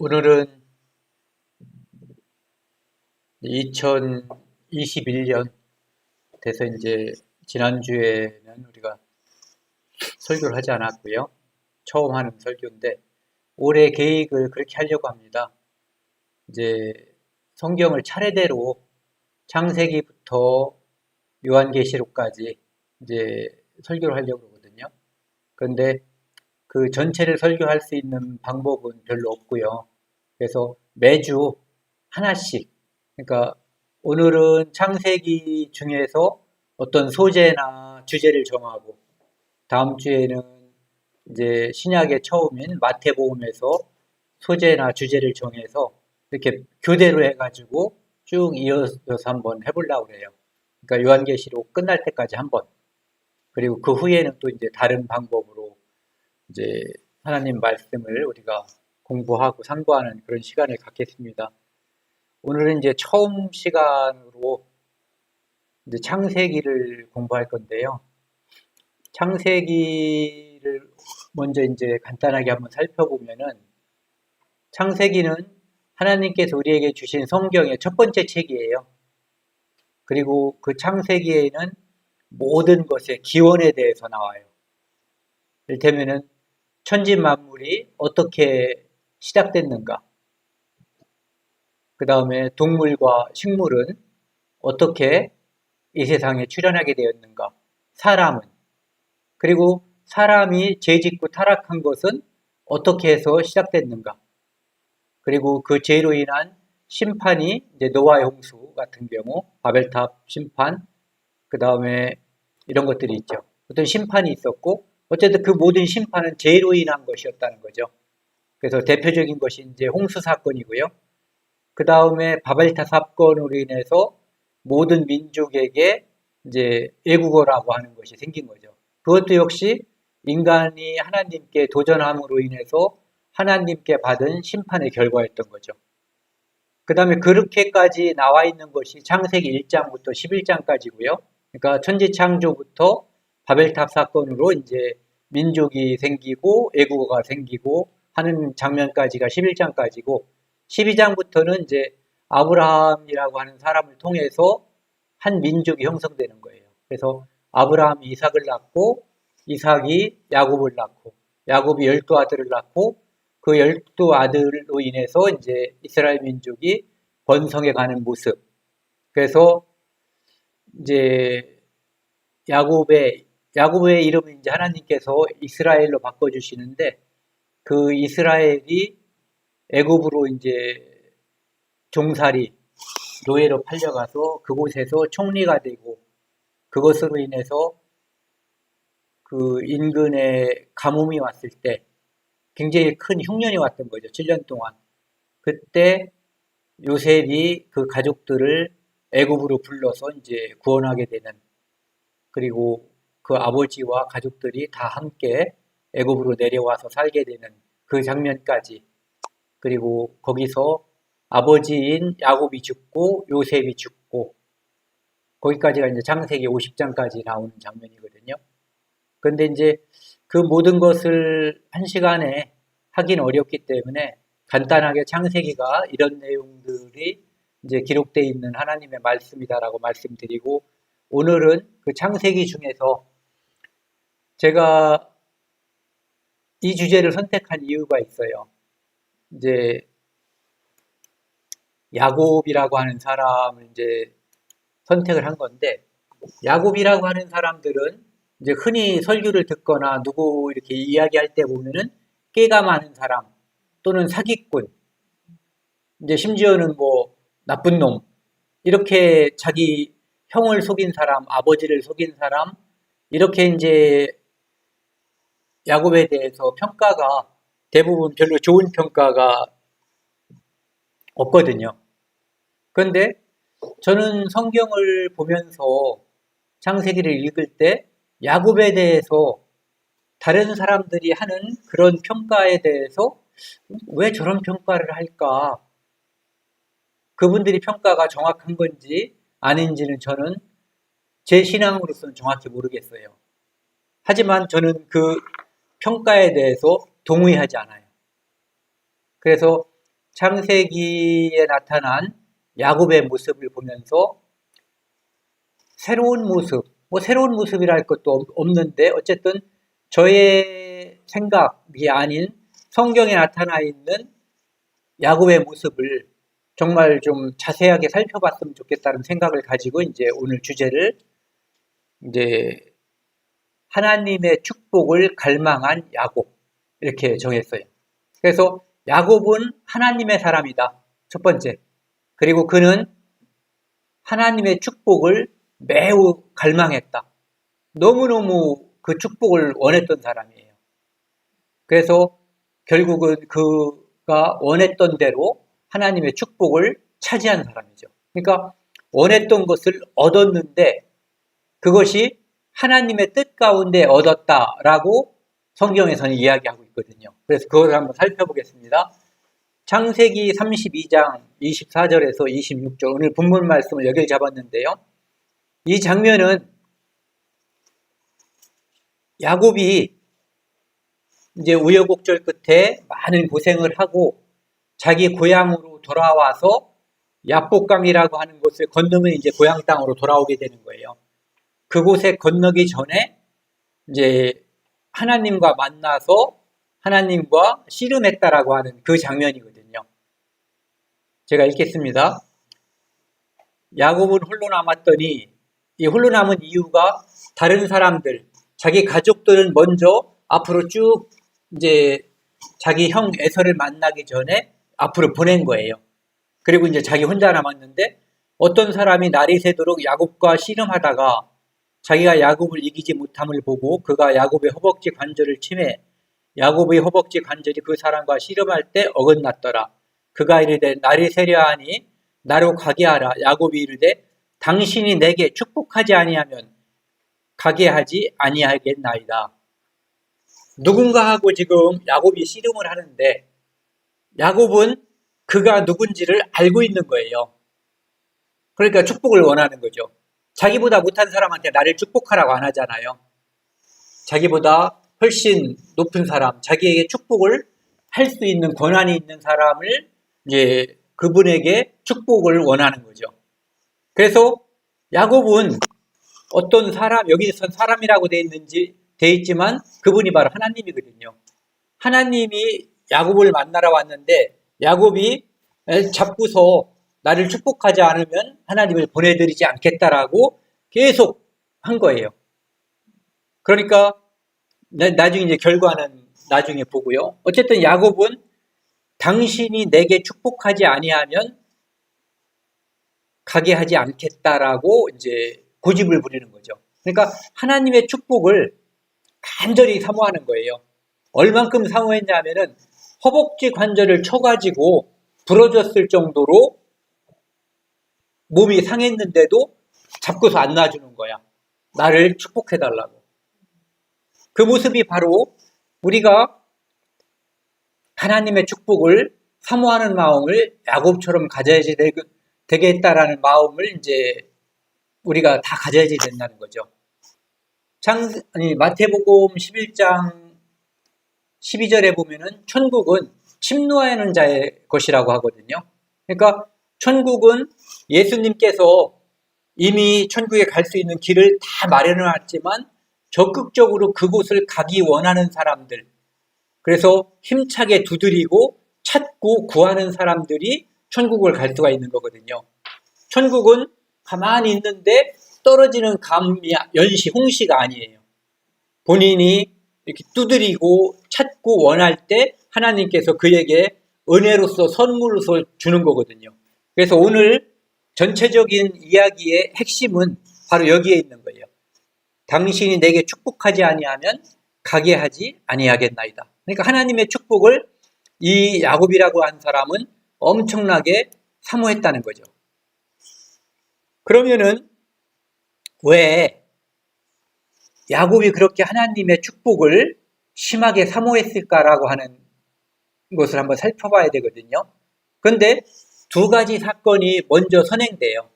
오늘은 2021년 돼서 이제 지난주에는 우리가 설교를 하지 않았고요. 처음 하는 설교인데 올해 계획을 그렇게 하려고 합니다. 이제 성경을 차례대로 창세기부터 요한계시록까지 이제 설교를 하려고 그러거든요. 그런데 그 전체를 설교할 수 있는 방법은 별로 없고요. 그래서 매주 하나씩, 그러니까 오늘은 창세기 중에서 어떤 소재나 주제를 정하고, 다음 주에는 이제 신약의 처음인 마태복음에서 소재나 주제를 정해서 이렇게 교대로 해가지고 쭉 이어서 한번 해보려고 그래요. 그러니까 요한계시록 끝날 때까지 한번, 그리고 그 후에는 또 이제 다른 방법으로 이제 하나님 말씀을 우리가 공부하고 상고하는 그런 시간을 갖겠습니다. 오늘은 이제 처음 시간으로 이제 창세기를 공부할 건데요. 창세기를 먼저 이제 간단하게 한번 살펴보면은, 창세기는 하나님께서 우리에게 주신 성경의 첫 번째 책이에요. 그리고 그 창세기에는 모든 것의 기원에 대해서 나와요. 이를테면은 천지 만물이 어떻게 시작됐는가, 그 다음에 동물과 식물은 어떻게 이 세상에 출현하게 되었는가, 사람은, 그리고 사람이 죄짓고 타락한 것은 어떻게 해서 시작됐는가, 그리고 그 죄로 인한 심판이 이제 노아의 홍수 같은 경우, 바벨탑 심판, 그 다음에 이런 것들이 있죠. 어떤 심판이 있었고, 어쨌든 그 모든 심판은 죄로 인한 것이었다는 거죠. 그래서 대표적인 것이 이제 홍수 사건이고요. 그 다음에 바벨탑 사건으로 인해서 모든 민족에게 이제 애국어라고 하는 것이 생긴 거죠. 그것도 역시 인간이 하나님께 도전함으로 인해서 하나님께 받은 심판의 결과였던 거죠. 그 다음에 그렇게까지 나와 있는 것이 창세기 1장부터 11장까지고요. 그러니까 천지창조부터 바벨탑 사건으로 이제 민족이 생기고 애국어가 생기고 하는 장면까지가 11장까지고, 12장부터는 이제 아브라함이라고 하는 사람을 통해서 한 민족이 형성되는 거예요. 그래서 아브라함이 이삭을 낳고, 이삭이 야곱을 낳고, 야곱이 12아들을 낳고, 그 12아들로 인해서 이제 이스라엘 민족이 번성해 가는 모습. 그래서 이제 야곱의 이름을 이제 하나님께서 이스라엘로 바꿔주시는데, 그 이스라엘이 애굽으로 이제 종살이, 노예로 팔려가서 그곳에서 총리가 되고, 그것으로 인해서 그 인근에 가뭄이 왔을 때 굉장히 큰 흉년이 왔던 거죠. 7년 동안. 그때 요셉이 그 가족들을 애굽으로 불러서 이제 구원하게 되는, 그리고 그 아버지와 가족들이 다 함께 애굽으로 내려와서 살게 되는 그 장면까지, 그리고 거기서 아버지인 야곱이 죽고 요셉이 죽고, 거기까지가 이제 창세기 50장까지 나오는 장면이거든요. 그런데 이제 그 모든 것을 한 시간에 하긴 어렵기 때문에 간단하게 창세기가 이런 내용들이 이제 기록되어 있는 하나님의 말씀이다라고 말씀드리고, 오늘은 그 창세기 중에서 제가 이 주제를 선택한 이유가 있어요. 이제 야곱이라고 하는 사람을 이제 선택을 한 건데, 야곱이라고 하는 사람들은 이제 흔히 설교를 듣거나 누구 이렇게 이야기할 때 보면은 깨가 많은 사람 또는 사기꾼, 이제 심지어는 뭐 나쁜 놈, 이렇게 자기 형을 속인 사람, 아버지를 속인 사람, 이렇게 이제 야곱에 대해서 평가가 대부분 별로 좋은 평가가 없거든요. 그런데 저는 성경을 보면서 창세기를 읽을 때 야곱에 대해서 다른 사람들이 하는 그런 평가에 대해서 왜 저런 평가를 할까? 그분들이 평가가 정확한 건지 아닌지는 저는 제 신앙으로서는 정확히 모르겠어요. 하지만 저는 그 평가에 대해서 동의하지 않아요. 그래서 창세기에 나타난 야곱의 모습을 보면서 새로운 모습, 뭐 새로운 모습이라 할 것도 없는데 어쨌든 저의 생각이 아닌 성경에 나타나 있는 야곱의 모습을 정말 좀 자세하게 살펴봤으면 좋겠다는 생각을 가지고 이제 오늘 주제를 이제 하나님의 축복을 갈망한 야곱 이렇게 정했어요. 그래서 야곱은 하나님의 사람이다. 첫 번째. 그리고 그는 하나님의 축복을 매우 갈망했다. 너무너무 그 축복을 원했던 사람이에요. 그래서 결국은 그가 원했던 대로 하나님의 축복을 차지한 사람이죠. 그러니까 원했던 것을 얻었는데 그것이 하나님의 뜻 가운데 얻었다라고 성경에서는 이야기하고 있거든요. 그래서 그걸 한번 살펴보겠습니다. 창세기 32장 24절에서 26절 오늘 본문 말씀을 여기를 잡았는데요. 이 장면은 야곱이 이제 우여곡절 끝에 많은 고생을 하고 자기 고향으로 돌아와서 야복강이라고 하는 곳을 건너면 이제 고향 땅으로 돌아오게 되는 거예요. 그곳에 건너기 전에 이제 하나님과 만나서 하나님과 씨름했다라고 하는 그 장면이거든요. 제가 읽겠습니다. 야곱은 홀로 남았더니 이 홀로 남은 이유가 다른 사람들, 자기 가족들은 먼저 앞으로 쭉 이제 자기 형 에서를 만나기 전에 앞으로 보낸 거예요. 그리고 이제 자기 혼자 남았는데 어떤 사람이 날이 새도록 야곱과 씨름하다가 자기가 야곱을 이기지 못함을 보고 그가 야곱의 허벅지 관절을 치매 야곱의 허벅지 관절이 그 사람과 씨름할 때 어긋났더라. 그가 이르되 날이 새려하니 나로 가게 하라. 야곱이 이르되 당신이 내게 축복하지 아니하면 가게 하지 아니하겠나이다. 누군가하고 지금 야곱이 씨름을 하는데 야곱은 그가 누군지를 알고 있는 거예요. 그러니까 축복을 원하는 거죠. 자기보다 못한 사람한테 나를 축복하라고 안 하잖아요. 자기보다 훨씬 높은 사람, 자기에게 축복을 할 수 있는 권한이 있는 사람을 이제 그분에게 축복을 원하는 거죠. 그래서 야곱은 어떤 사람, 여기서 사람이라고 돼 있지만 그분이 바로 하나님이거든요. 하나님이 야곱을 만나러 왔는데 야곱이 잡고서 나를 축복하지 않으면 하나님을 보내드리지 않겠다라고 계속 한 거예요. 그러니까 나중에 이제 결과는 나중에 보고요. 어쨌든 야곱은 당신이 내게 축복하지 아니하면 가게 하지 않겠다라고 이제 고집을 부리는 거죠. 그러니까 하나님의 축복을 간절히 사모하는 거예요. 얼만큼 사모했냐면은 허벅지 관절을 쳐가지고 부러졌을 정도로 몸이 상했는데도 잡고서 안 놔주는 거야. 나를 축복해달라고. 그 모습이 바로 우리가 하나님의 축복을 사모하는 마음을 야곱처럼 가져야지 되겠다라는 마음을 이제 우리가 다 가져야지 된다는 거죠. 마태복음 11장 12절에 보면은 천국은 침노하는 자의 것이라고 하거든요. 그러니까 천국은 예수님께서 이미 천국에 갈 수 있는 길을 다 마련해 놨지만 적극적으로 그곳을 가기 원하는 사람들, 그래서 힘차게 두드리고 찾고 구하는 사람들이 천국을 갈 수가 있는 거거든요. 천국은 가만히 있는데 떨어지는 감이 연시, 홍시가 아니에요. 본인이 이렇게 두드리고 찾고 원할 때 하나님께서 그에게 은혜로서 선물로서 주는 거거든요. 그래서 오늘 전체적인 이야기의 핵심은 바로 여기에 있는 거예요. 당신이 내게 축복하지 아니하면 가게 하지 아니하겠나이다. 그러니까 하나님의 축복을 이 야곱이라고 한 사람은 엄청나게 사모했다는 거죠. 그러면은 왜 야곱이 그렇게 하나님의 축복을 심하게 사모했을까라고 하는 것을 한번 살펴봐야 되거든요. 그런데 두 가지 사건이 먼저 선행돼요.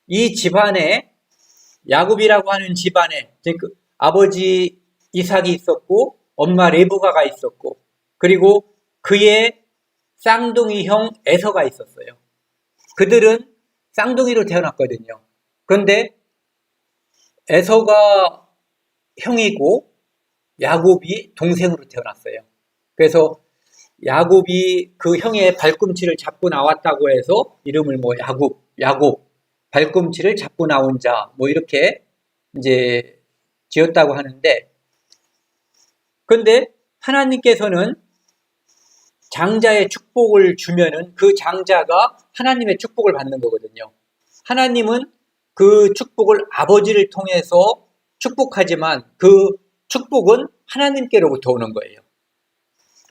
이 집안에 야곱이라고 하는 집안에 즉 아버지 이삭이 있었고 엄마 레브가가 있었고 그리고 그의 쌍둥이형 에서가 있었어요. 그들은 쌍둥이로 태어났거든요. 그런데 에서가 형이고 야곱이 동생으로 태어났어요. 그래서 야곱이 그 형의 발꿈치를 잡고 나왔다고 해서 이름을 뭐 야곱, 발꿈치를 잡고 나온 자, 뭐 이렇게 이제 지었다고 하는데, 근데 하나님께서는 장자의 축복을 주면은 그 장자가 하나님의 축복을 받는 거거든요. 하나님은 그 축복을 아버지를 통해서 축복하지만 그 축복은 하나님께로부터 오는 거예요.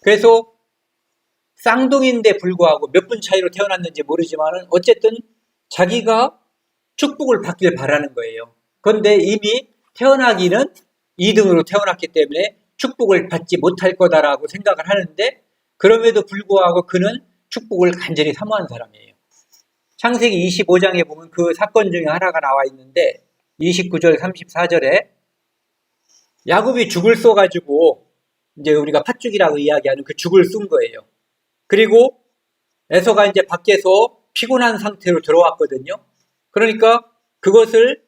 그래서 쌍둥이인데 불구하고 몇 분 차이로 태어났는지 모르지만 어쨌든 자기가 축복을 받길 바라는 거예요. 그런데 이미 태어나기는 2등으로 태어났기 때문에 축복을 받지 못할 거다라고 생각을 하는데, 그럼에도 불구하고 그는 축복을 간절히 사모한 사람이에요. 창세기 25장에 보면 그 사건 중에 하나가 나와 있는데 29절 34절에 야곱이 죽을 쏘가지고 이제 우리가 팥죽이라고 이야기하는 그 죽을 쏜 거예요. 그리고 에서가 이제 밖에서 피곤한 상태로 들어왔거든요. 그러니까 그것을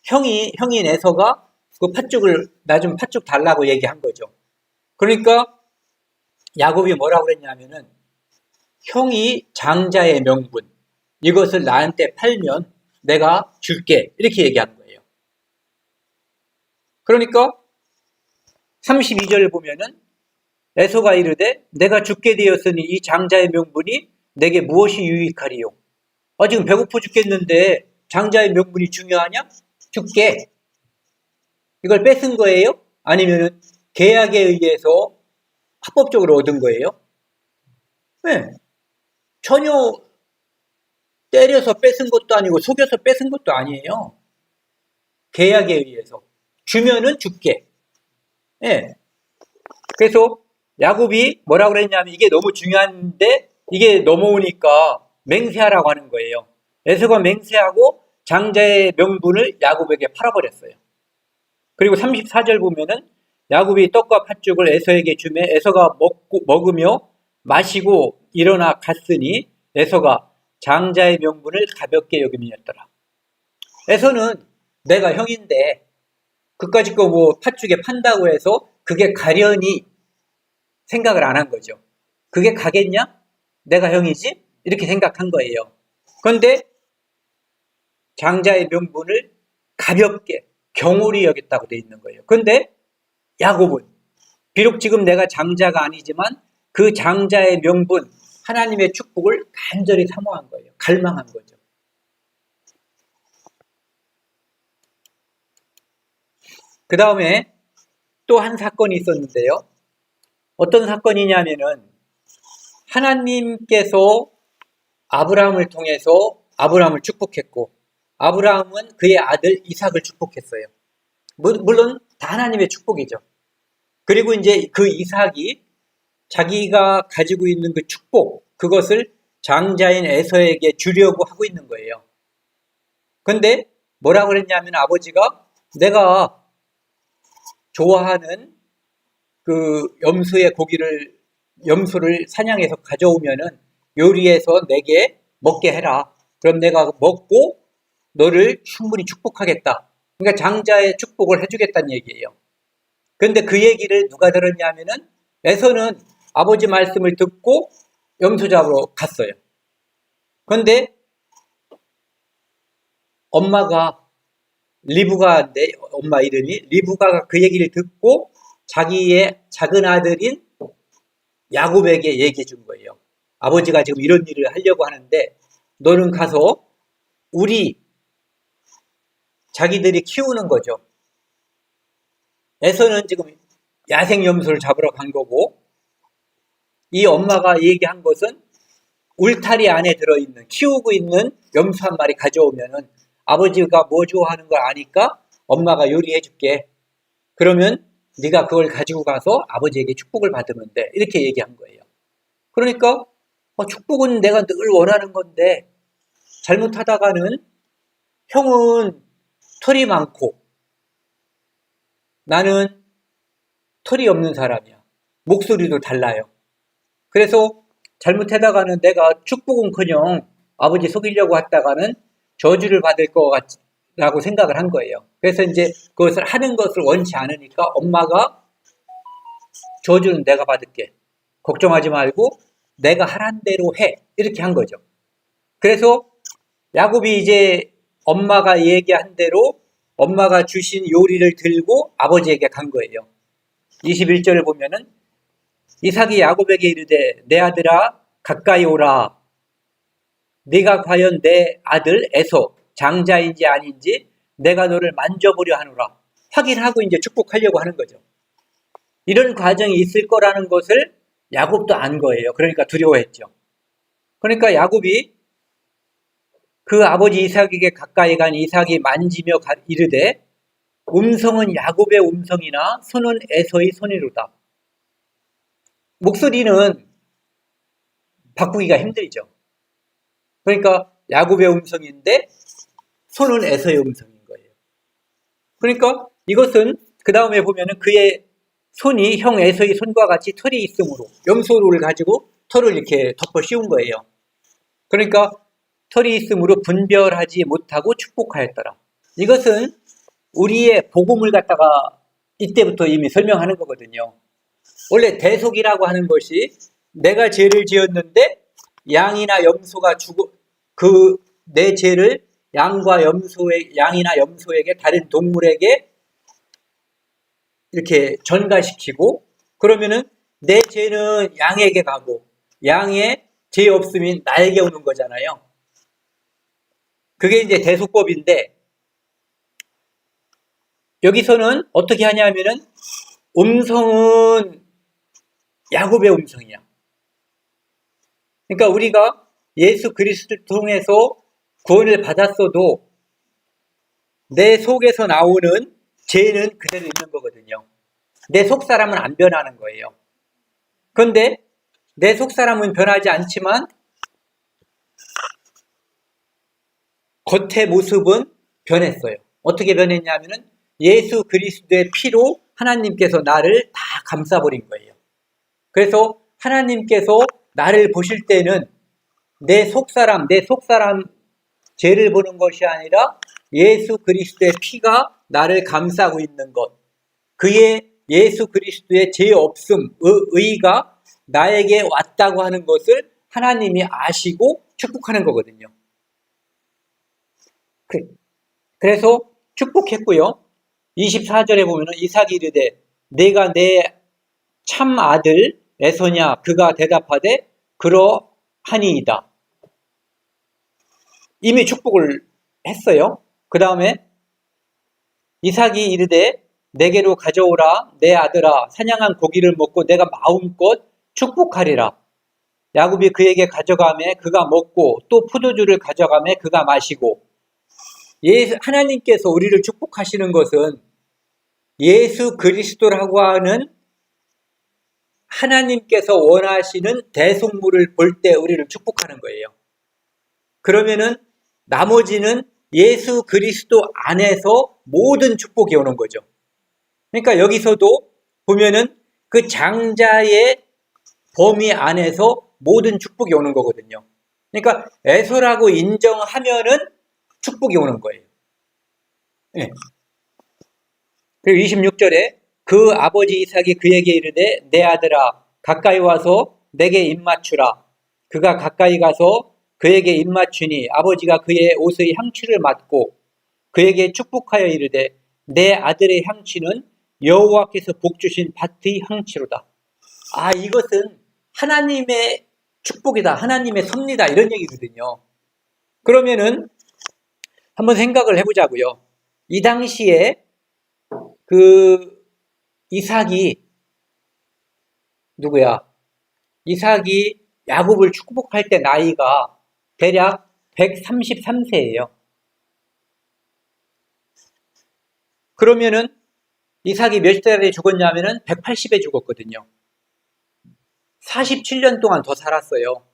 형인 에서가 그 팥죽을 나 좀 팥죽 달라고 얘기한 거죠. 그러니까 야곱이 뭐라고 그랬냐면은 형이 장자의 명분 이것을 나한테 팔면 내가 줄게 이렇게 얘기한 거예요. 그러니까 32절을 보면은 에서가 이르되 내가 죽게 되었으니 이 장자의 명분이 내게 무엇이 유익하리요? 지금 배고파 죽겠는데 장자의 명분이 중요하냐? 줄게. 이걸 뺏은 거예요? 아니면은 계약에 의해서 합법적으로 얻은 거예요? 네. 전혀 때려서 뺏은 것도 아니고 속여서 뺏은 것도 아니에요. 계약에 의해서. 주면은 줄게. 네. 그래서 야곱이 뭐라고 그랬냐면 이게 너무 중요한데 이게 넘어오니까 맹세하라고 하는 거예요. 에서가 맹세하고 장자의 명분을 야곱에게 팔아버렸어요. 그리고 34절 보면은 야곱이 떡과 팥죽을 에서에게 주매 에서가 먹으며 마시고 일어나 갔으니 에서가 장자의 명분을 가볍게 여김이었더라. 에서는 내가 형인데 그까짓 거 뭐 팥죽에 판다고 해서 그게 가련히 생각을 안 한 거죠. 그게 가겠냐? 내가 형이지? 이렇게 생각한 거예요. 그런데 장자의 명분을 가볍게 경홀히 여겼다고 돼 있는 거예요. 그런데 야곱은 비록 지금 내가 장자가 아니지만 그 장자의 명분 하나님의 축복을 간절히 사모한 거예요. 갈망한 거죠. 그 다음에 또 한 사건이 있었는데요. 어떤 사건이냐면은 하나님께서 아브라함을 통해서 아브라함을 축복했고 아브라함은 그의 아들 이삭을 축복했어요. 물론 다 하나님의 축복이죠. 그리고 이제 그 이삭이 자기가 가지고 있는 그 축복, 그것을 장자인 에서에게 주려고 하고 있는 거예요. 근데 뭐라고 그랬냐면 아버지가 내가 좋아하는 그 염소를 사냥해서 가져오면은 요리해서 내게 먹게 해라. 그럼 내가 먹고 너를 충분히 축복하겠다. 그러니까 장자의 축복을 해주겠다는 얘기예요. 그런데 그 얘기를 누가 들었냐면은 에서는 아버지 말씀을 듣고 염소 잡으러 갔어요. 그런데 엄마가 리브가인데 엄마 이름이 리브가가 그 얘기를 듣고 자기의 작은 아들인 야곱에게 얘기해 준 거예요. 아버지가 지금 이런 일을 하려고 하는데 너는 가서 우리 자기들이 키우는 거죠. 에서는 지금 야생 염소를 잡으러 간 거고 이 엄마가 얘기한 것은 울타리 안에 들어있는 키우고 있는 염소 한 마리 가져오면은 아버지가 뭐 좋아하는 걸 아니까 엄마가 요리해 줄게. 그러면 네가 그걸 가지고 가서 아버지에게 축복을 받으면 돼. 이렇게 얘기한 거예요. 그러니까 축복은 내가 늘 원하는 건데 잘못하다가는 형은 털이 많고 나는 털이 없는 사람이야. 목소리도 달라요. 그래서 잘못하다가는 내가 축복은커녕 아버지 속이려고 했다가는 저주를 받을 것 같라고 생각을 한 거예요. 그래서 이제 그것을 하는 것을 원치 않으니까 엄마가 저주는 내가 받을게. 걱정하지 말고 내가 하란 대로 해. 이렇게 한 거죠. 그래서 야곱이 이제 엄마가 얘기한 대로 엄마가 주신 요리를 들고 아버지에게 간 거예요. 21절을 보면은 이삭이 야곱에게 이르되 내 아들아 가까이 오라. 네가 과연 내 아들 에서 장자인지 아닌지 내가 너를 만져보려 하노라. 확인하고 이제 축복하려고 하는 거죠. 이런 과정이 있을 거라는 것을 야곱도 안 거예요. 그러니까 두려워했죠. 그러니까 야곱이 그 아버지 이삭에게 가까이 간 이삭이 만지며 이르되 음성은 야곱의 음성이나 손은 에서의 손이로다. 목소리는 바꾸기가 힘들죠. 그러니까 야곱의 음성인데 손은 에서의 음성인 거예요. 그러니까 이것은 그 다음에 보면은 그의 손이 형 에서의 손과 같이 털이 있으므로 염소를 가지고 털을 이렇게 덮어 씌운 거예요. 그러니까 털이 있으므로 분별하지 못하고 축복하였더라. 이것은 우리의 복음을 갖다가 이때부터 이미 설명하는 거거든요. 원래 대속이라고 하는 것이 내가 죄를 지었는데 양이나 염소가 그 내 죄를 양이나 염소에게 다른 동물에게 이렇게 전가시키고 그러면은 내 죄는 양에게 가고 양의 죄 없음이 나에게 오는 거잖아요. 그게 이제 대속법인데 여기서는 어떻게 하냐면은 음성은 야곱의 음성이야. 그러니까 우리가 예수 그리스도를 통해서 구원을 받았어도 내 속에서 나오는 죄는 그대로 있는 거거든요. 내 속사람은 안 변하는 거예요. 그런데 내 속사람은 변하지 않지만 겉의 모습은 변했어요. 어떻게 변했냐면은 예수 그리스도의 피로 하나님께서 나를 다 감싸버린 거예요. 그래서 하나님께서 나를 보실 때는 내 속사람 죄를 보는 것이 아니라 예수 그리스도의 피가 나를 감싸고 있는 것. 그의 예수 그리스도의 죄 없음, 의가 나에게 왔다고 하는 것을 하나님이 아시고 축복하는 거거든요. 그래서 축복했고요. 24절에 보면 이삭이 이르되 내가 내 참 아들 에서냐 그가 대답하되 그러하니이다. 이미 축복을 했어요. 그 다음에 이삭이 이르되 내게로 가져오라 내 아들아 사냥한 고기를 먹고 내가 마음껏 축복하리라. 야곱이 그에게 가져가매 그가 먹고 또 포도주를 가져가매 그가 마시고 하나님께서 우리를 축복하시는 것은 예수 그리스도라고 하는 하나님께서 원하시는 대속물을 볼 때 우리를 축복하는 거예요. 그러면은 나머지는 예수 그리스도 안에서 모든 축복이 오는 거죠. 그러니까 여기서도 보면은 그 장자의 범위 안에서 모든 축복이 오는 거거든요. 그러니까 에서라고 인정하면은 축복이 오는 거예요. 네. 그리고 26절에 그 아버지 이삭이 그에게 이르되 내 아들아 가까이 와서 내게 입맞추라. 그가 가까이 가서 그에게 입맞추니 아버지가 그의 옷의 향취를 맡고 그에게 축복하여 이르되 내 아들의 향취는 여호와께서 복주신 밭의 향취로다. 이것은 하나님의 축복이다. 하나님의 섭리다. 이런 얘기거든요. 그러면은 한번 생각을 해보자고요. 이 당시에 이삭이 이삭이 야곱을 축복할 때 나이가 대략 133세예요. 그러면은 이삭이 몇 살에 죽었냐면은 180에 죽었거든요. 47년 동안 더 살았어요.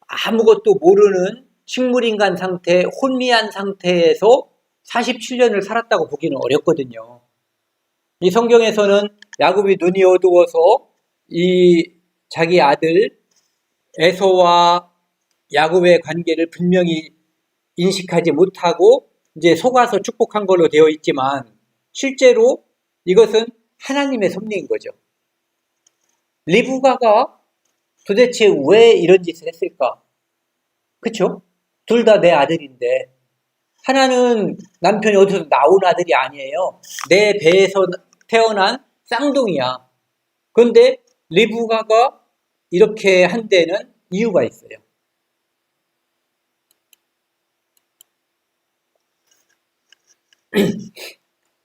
아무것도 모르는 식물인간 상태, 혼미한 상태에서 47년을 살았다고 보기는 어렵거든요. 이 성경에서는 야곱이 눈이 어두워서 이 자기 아들 에서와 야곱의 관계를 분명히 인식하지 못하고 이제 속아서 축복한 걸로 되어 있지만 실제로 이것은 하나님의 섭리인 거죠. 리브가가 도대체 왜 이런 짓을 했을까? 그쵸? 둘 다 내 아들인데 하나는 남편이 어디서 나온 아들이 아니에요. 내 배에서 태어난 쌍둥이야. 그런데 리브가가 이렇게 한 데는 이유가 있어요.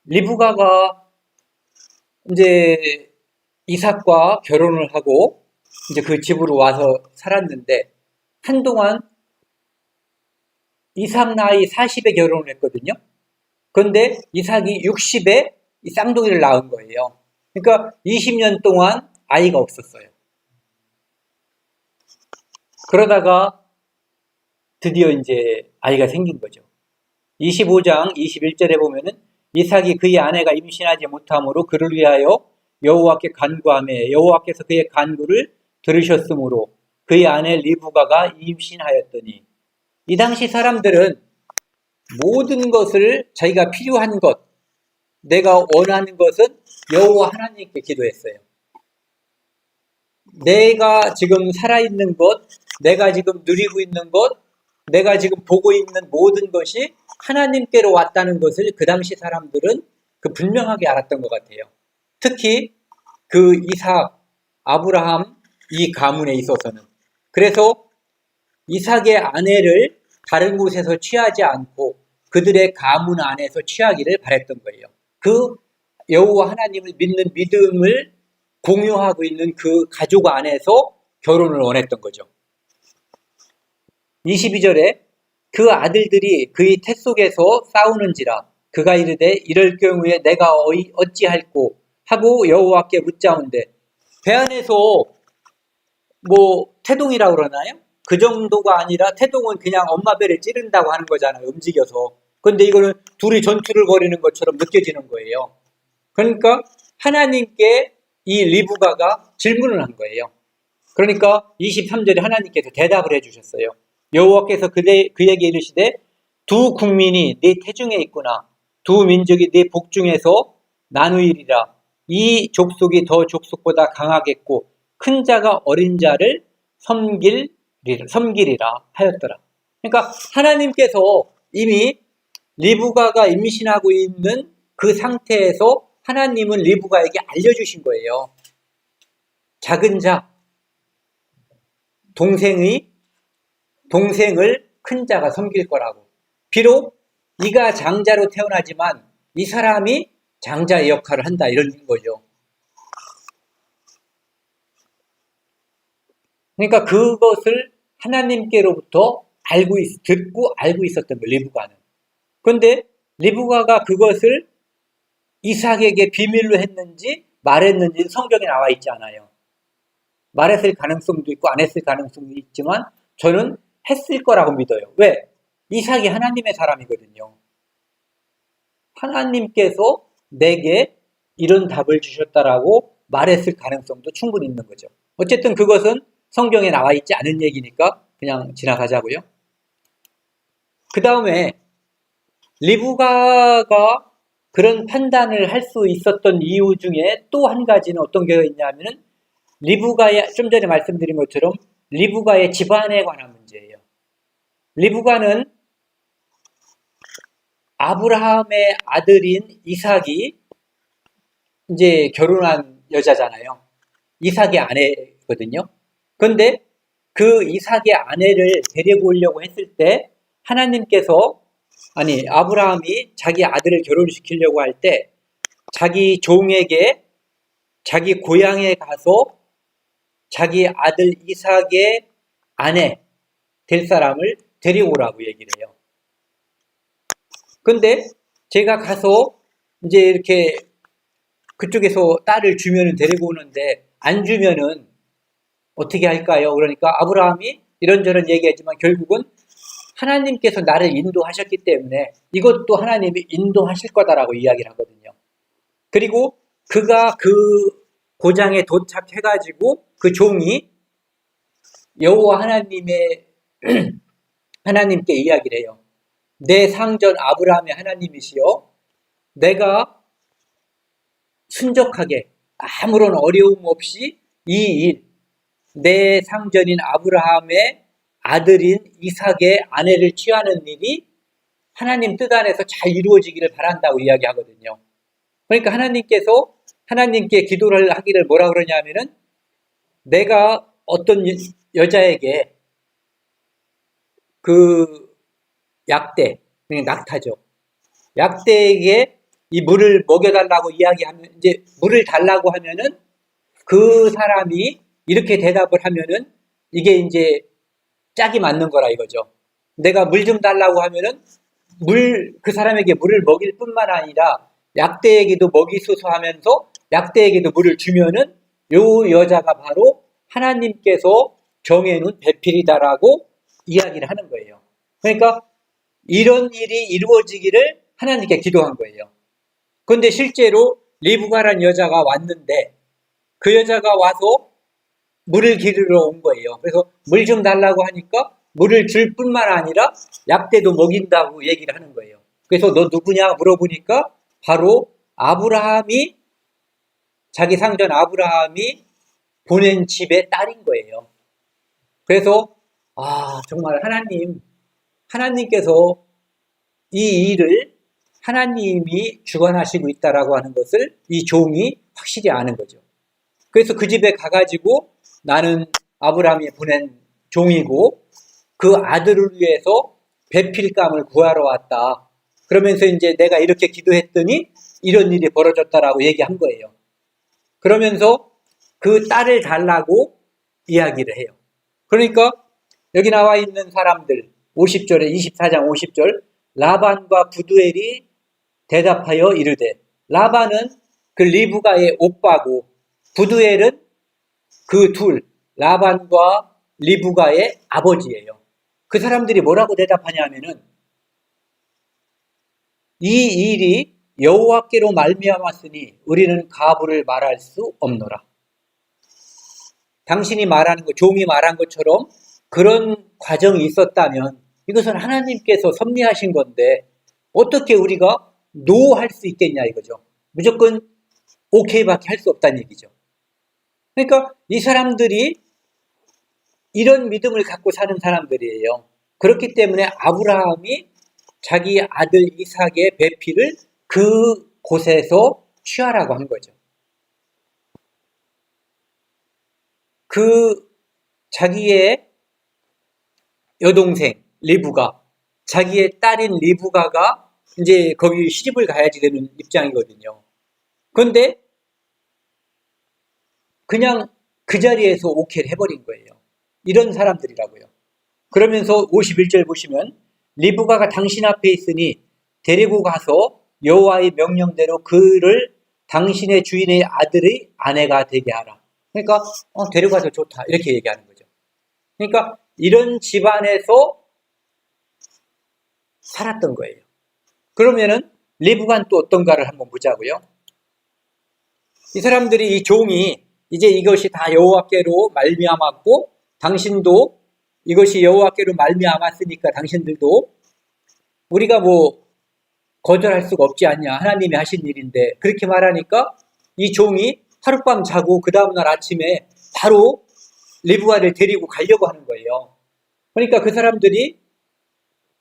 리브가가 이제 이삭과 결혼을 하고 이제 그 집으로 와서 살았는데 한동안 이삭 나이 40에 결혼을 했거든요. 그런데 이삭이 60에 이 쌍둥이를 낳은 거예요. 그러니까 20년 동안 아이가 없었어요. 그러다가 드디어 이제 아이가 생긴 거죠. 25장 21절에 보면은 이삭이 그의 아내가 임신하지 못함으로 그를 위하여 여호와께 간구하며 여호와께서 그의 간구를 들으셨으므로 그의 아내 리브가가 임신하였더니 이 당시 사람들은 모든 것을 자기가 필요한 것, 내가 원하는 것은 여호와 하나님께 기도했어요. 내가 지금 살아있는 것, 내가 지금 누리고 있는 것, 내가 지금 보고 있는 모든 것이 하나님께로 왔다는 것을 그 당시 사람들은 분명하게 알았던 것 같아요. 특히 그 이삭, 아브라함 이 가문에 있어서는. 그래서 이삭의 아내를 다른 곳에서 취하지 않고 그들의 가문 안에서 취하기를 바랬던 거예요. 그 여호와 하나님을 믿는 믿음을 공유하고 있는 그 가족 안에서 결혼을 원했던 거죠. 22절에 그 아들들이 그의 태 속에서 싸우는지라 그가 이르되 이럴 경우에 내가 어찌할꼬 하고 여호와께 묻자온대 배 안에서 태동이라고 그러나요? 그 정도가 아니라 태동은 그냥 엄마 배를 찌른다고 하는 거잖아요. 움직여서. 그런데 이거는 둘이 전투를 벌이는 것처럼 느껴지는 거예요. 그러니까 하나님께 이 리브가가 질문을 한 거예요. 그러니까 23절에 하나님께서 대답을 해주셨어요. 여호와께서 그에게 이르시되 두 국민이 네 태중에 있구나. 두 민족이 네 복중에서 나누이리라. 이 족속이 더 족속보다 강하겠고 큰 자가 어린 자를 섬기리라 하였더라. 그러니까 하나님께서 이미 리브가가 임신하고 있는 그 상태에서 하나님은 리브가에게 알려주신 거예요. 작은 자, 동생을 큰 자가 섬길 거라고. 비록 네가 장자로 태어나지만 이 사람이 장자의 역할을 한다 이런 거죠. 그러니까 그것을 하나님께로부터 듣고 알고 있었던 거예요. 리브가는. 그런데 리브가가 그것을 이삭에게 비밀로 했는지 말했는지 성경에 나와 있지 않아요. 말했을 가능성도 있고 안 했을 가능성도 있지만 저는 했을 거라고 믿어요. 왜? 이삭이 하나님의 사람이거든요. 하나님께서 내게 이런 답을 주셨다라고 말했을 가능성도 충분히 있는 거죠. 어쨌든 그것은 성경에 나와 있지 않은 얘기니까 그냥 지나가자고요. 그 다음에 리브가가 그런 판단을 할 수 있었던 이유 중에 또 한 가지는 어떤 게 있냐면은 리브가의 좀 전에 말씀드린 것처럼 리브가의 집안에 관한 문제예요. 리브가는 아브라함의 아들인 이삭이 이제 결혼한 여자잖아요. 이삭의 아내거든요. 그런데 그 이삭의 아내를 데리고 오려고 했을 때 아브라함이 자기 아들을 결혼시키려고 할 때 자기 종에게 자기 고향에 가서 자기 아들 이삭의 아내 될 사람을 데려오라고 얘기를 해요. 근데 제가 가서 이제 이렇게 그쪽에서 딸을 주면은 데리고 오는데 안 주면은 어떻게 할까요? 그러니까 아브라함이 이런저런 얘기했지만 결국은 하나님께서 나를 인도하셨기 때문에 이것도 하나님이 인도하실 거다라고 이야기를 하거든요. 그리고 그가 그 고장에 도착해가지고 그 종이 여호와 하나님께 이야기를 해요. 내 상전 아브라함의 하나님이시여, 내가 순적하게 아무런 어려움 없이 이 일, 내 상전인 아브라함의 아들인 이삭의 아내를 취하는 일이 하나님 뜻 안에서 잘 이루어지기를 바란다고 이야기하거든요. 그러니까 하나님께 기도를 하기를 뭐라 그러냐면은, 내가 어떤 여자에게 그 약대, 낙타죠. 약대에게 이 물을 먹여달라고 이야기하면, 이제 물을 달라고 하면은 그 사람이 이렇게 대답을 하면은 이게 이제 짝이 맞는 거라 이거죠. 내가 물 좀 달라고 하면은 그 사람에게 물을 먹일 뿐만 아니라 약대에게도 먹이소서 하면서 약대에게도 물을 주면은 요 여자가 바로 하나님께서 정해놓은 배필이다라고 이야기를 하는 거예요. 그러니까 이런 일이 이루어지기를 하나님께 기도한 거예요. 그런데 실제로 리브가라는 여자가 왔는데 그 여자가 와서 물을 기르러 온 거예요. 그래서 물 좀 달라고 하니까 물을 줄 뿐만 아니라 약대도 먹인다고 얘기를 하는 거예요. 그래서 너 누구냐 물어보니까 바로 자기 상전 아브라함이 보낸 집의 딸인 거예요. 그래서 정말 하나님께서 이 일을 하나님이 주관하시고 있다라고 하는 것을 이 종이 확실히 아는 거죠. 그래서 그 집에 가가지고 나는 아브라함이 보낸 종이고 그 아들을 위해서 배필감을 구하러 왔다. 그러면서 이제 내가 이렇게 기도했더니 이런 일이 벌어졌다라고 얘기한 거예요. 그러면서 그 딸을 달라고 이야기를 해요. 그러니까 여기 나와 있는 사람들 50절에 24장 50절 라반과 부두엘이 대답하여 이르되, 라반은 그 리브가의 오빠고 부두엘은 그 라반과 리브가의 아버지예요. 그 사람들이 뭐라고 대답하냐면은, 이 일이 여호와께로 말미암았으니 우리는 가부를 말할 수 없노라. 당신이 말하는 것, 종이 말한 것처럼 그런 과정이 있었다면 이것은 하나님께서 섭리하신 건데 어떻게 우리가 노 할 수 있겠냐 이거죠. 무조건 오케이밖에 할 수 없다는 얘기죠. 그러니까 이 사람들이 이런 믿음을 갖고 사는 사람들이에요. 그렇기 때문에 아브라함이 자기 아들 이삭의 배필을 그 곳에서 취하라고 한 거죠. 그 자기의 여동생 리브가, 자기의 딸인 리브가가 이제 거기 시집을 가야지 되는 입장이거든요. 그런데 그냥 그 자리에서 오케이를 해버린 거예요. 이런 사람들이라고요. 그러면서 51절 보시면 리브가가 당신 앞에 있으니 데리고 가서 여호와의 명령대로 그를 당신의 주인의 아들의 아내가 되게 하라. 그러니까 데려가서 좋다 이렇게 얘기하는 거죠. 그러니까 이런 집안에서 살았던 거예요. 그러면은 리브가는 또 어떤가를 한번 보자고요. 이 사람들이, 이 종이 이제 이것이 다 여호와께로 말미암았고 당신도 이것이 여호와께로 말미암았으니까 당신들도 우리가 뭐 거절할 수가 없지 않냐, 하나님이 하신 일인데, 그렇게 말하니까 이 종이 하룻밤 자고 그 다음날 아침에 바로 리브가를 데리고 가려고 하는 거예요. 그러니까 그 사람들이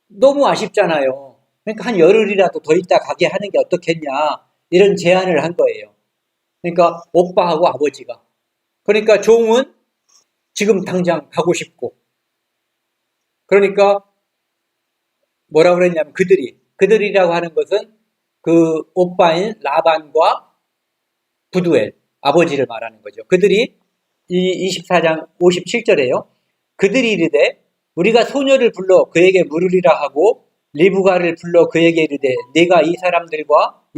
너무 아쉽잖아요. 그러니까 한 열흘이라도 더 있다 가게 하는 게 어떻겠냐, 이런 제안을 한 거예요. 그러니까 오빠하고 아버지가. 그러니까 종은 지금 당장 가고 싶고, 그러니까 뭐라고 그랬냐면 그들이라고 하는 것은 그 오빠인 라반과 부두엘, 아버지를 말하는 거죠. 그들이 이 24장 57절에요. 그들이 이르되 우리가 소녀를 불러 그에게 물으리라 하고 리브가를 불러 그에게 이르되 네가 이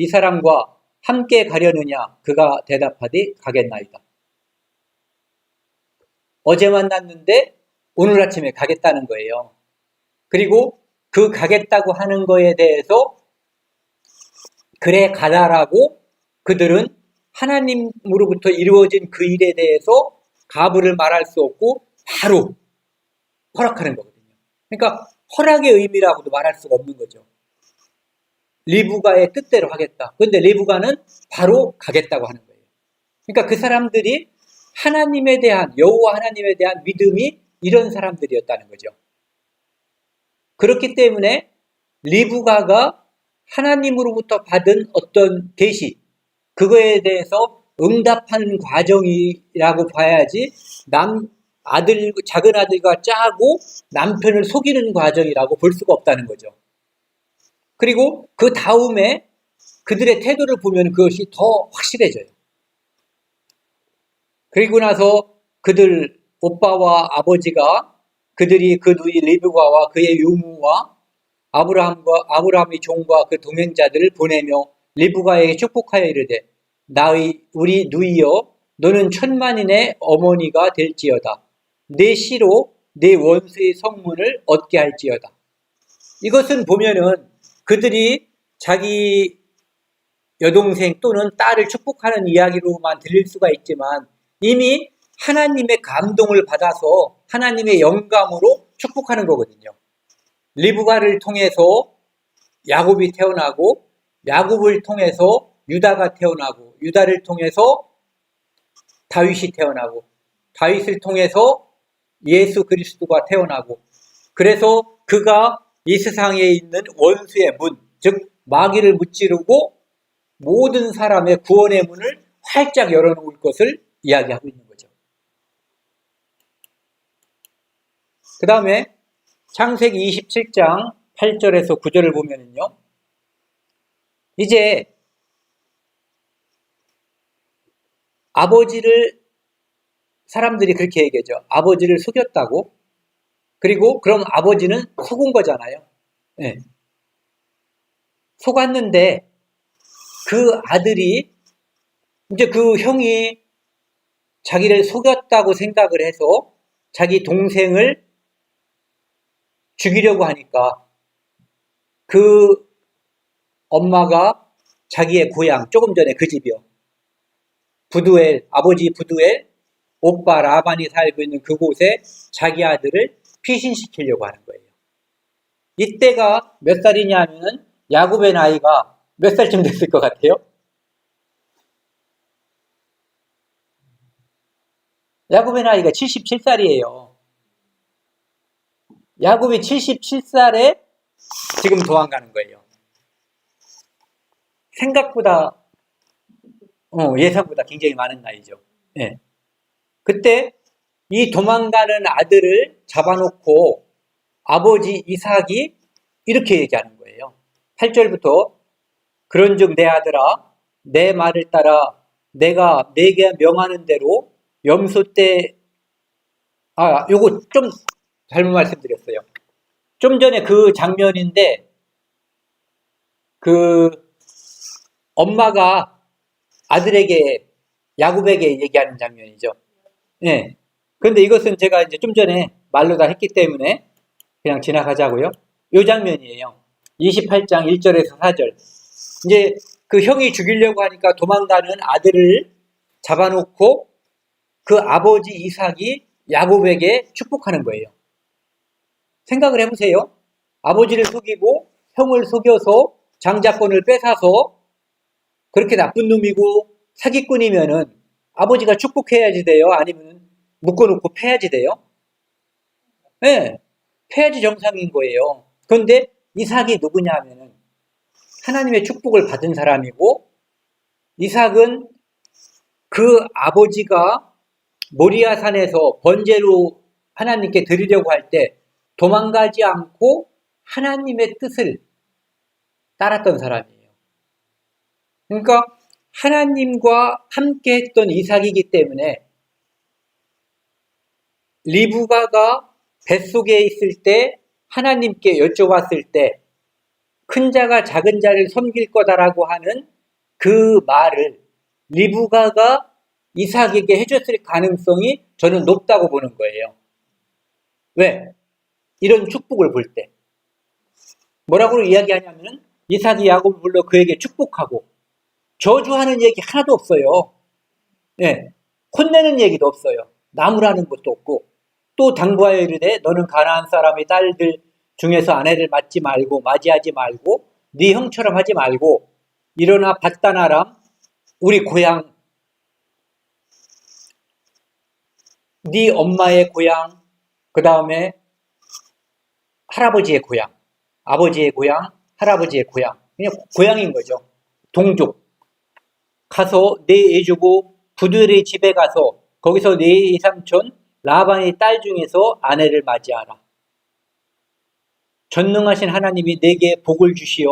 사람과 함께 가려느냐. 그가 대답하되 가겠나이다. 어제 만났는데 오늘 아침에 가겠다는 거예요. 그리고 그 가겠다고 하는 거에 대해서 그래 가다라고 그들은 하나님으로부터 이루어진 그 일에 대해서 가부를 말할 수 없고 바로 허락하는 거거든요. 그러니까 허락의 의미라고도 말할 수가 없는 거죠. 리브가의 뜻대로 하겠다. 그런데 리브가는 바로 가겠다고 하는 거예요. 그러니까 그 사람들이 하나님에 대한, 여호와 하나님에 대한 믿음이 이런 사람들이었다는 거죠. 그렇기 때문에 리브가가 하나님으로부터 받은 어떤 계시, 그거에 대해서 응답하는 과정이라고 봐야지 작은 아들과 짜고 남편을 속이는 과정이라고 볼 수가 없다는 거죠. 그리고 그 다음에 그들의 태도를 보면 그것이 더 확실해져요. 그리고 나서 그들 오빠와 아버지가 그들이 그 누이 리브가와 그의 유무와 아브라함의 종과 그 동행자들을 보내며 리브가에게 축복하여 이르되 우리 누이여 너는 천만인의 어머니가 될지어다. 내 씨로 내 원수의 성문을 얻게 할지어다. 이것은 보면은 그들이 자기 여동생 또는 딸을 축복하는 이야기로만 들릴 수가 있지만 이미 하나님의 감동을 받아서 하나님의 영감으로 축복하는 거거든요. 리브가를 통해서 야곱이 태어나고 야곱을 통해서 유다가 태어나고 유다를 통해서 다윗이 태어나고 다윗을 통해서 예수 그리스도가 태어나고 그래서 그가 이 세상에 있는 원수의 문, 즉 마귀를 무찌르고 모든 사람의 구원의 문을 활짝 열어놓을 것을 이야기하고 있는 거죠. 그 다음에 창세기 27장 8절에서 9절을 보면은요. 이제 아버지를 사람들이 그렇게 얘기하죠. 아버지를 속였다고. 그리고 그럼 아버지는 속은 거잖아요. 네. 속았는데 그 아들이 이제 그 형이 자기를 속였다고 생각을 해서 자기 동생을 죽이려고 하니까 그 엄마가 자기의 고향, 조금 전에 그 집이요. 부두엘, 아버지 부두엘, 오빠 라반이 살고 있는 그곳에 자기 아들을 피신시키려고 하는 거예요. 이때가 몇 살이냐 하면 야곱의 나이가 몇 살쯤 됐을 것 같아요? 야곱의 나이가 77살이에요. 야곱이 77살에 지금 도망가는 거예요. 생각보다 예상보다 굉장히 많은 나이죠. 네. 그때 이 도망가는 아들을 잡아놓고 아버지 이삭이 이렇게 얘기하는 거예요. 8절부터 그런즉 내 아들아 내 말을 따라 내가 내게 명하는 대로 염소 때 요거 좀 잘못 말씀드렸어요. 좀 전에 그 장면인데 그 엄마가 아들에게 야곱에게 얘기하는 장면이죠. 네. 그런데 이것은 제가 이제 좀 전에 말로 다 했기 때문에 그냥 지나가자고요. 이 장면이에요. 28장 1절에서 4절. 이제 그 형이 죽이려고 하니까 도망가는 아들을 잡아놓고 그 아버지 이삭이 야곱에게 축복하는 거예요. 생각을 해보세요. 아버지를 속이고 형을 속여서 장자권을 뺏어서 그렇게 나쁜 놈이고 사기꾼이면은 아버지가 축복해야지 돼요? 아니면 묶어놓고 패야지 돼요? 네, 패야지 정상인 거예요. 그런데 이삭이 누구냐 하면은 하나님의 축복을 받은 사람이고 이삭은 그 아버지가 모리아산에서 번제로 하나님께 드리려고 할 때 도망가지 않고 하나님의 뜻을 따랐던 사람이에요. 그러니까 하나님과 함께 했던 이삭이기 때문에 리브가가 뱃속에 있을 때 하나님께 여쭤봤을 때 큰 자가 작은 자를 섬길 거다라고 하는 그 말을 리브가가 이삭에게 해줬을 가능성이 저는 높다고 보는 거예요. 왜? 이런 축복을 볼 때. 뭐라고 이야기하냐면 이삭이 야곱을 불러 그에게 축복하고 저주하는 얘기 하나도 없어요. 예, 혼내는 얘기도 없어요. 나무라는 것도 없고, 또 당부하여 이르되 너는 가나안 사람의 딸들 중에서 아내를 맞이하지 말고 네 형처럼 하지 말고 일어나 밧단 아람 우리 고향 네 엄마의 고향 그 다음에 할아버지의 고향 아버지의 고향 할아버지의 고향 그냥 고향인 거죠. 동족 가서 네 애주고 부들의 집에 가서 거기서 네 이삼촌 라반의 딸 중에서 아내를 맞이하라. 전능하신 하나님이 내게 복을 주시어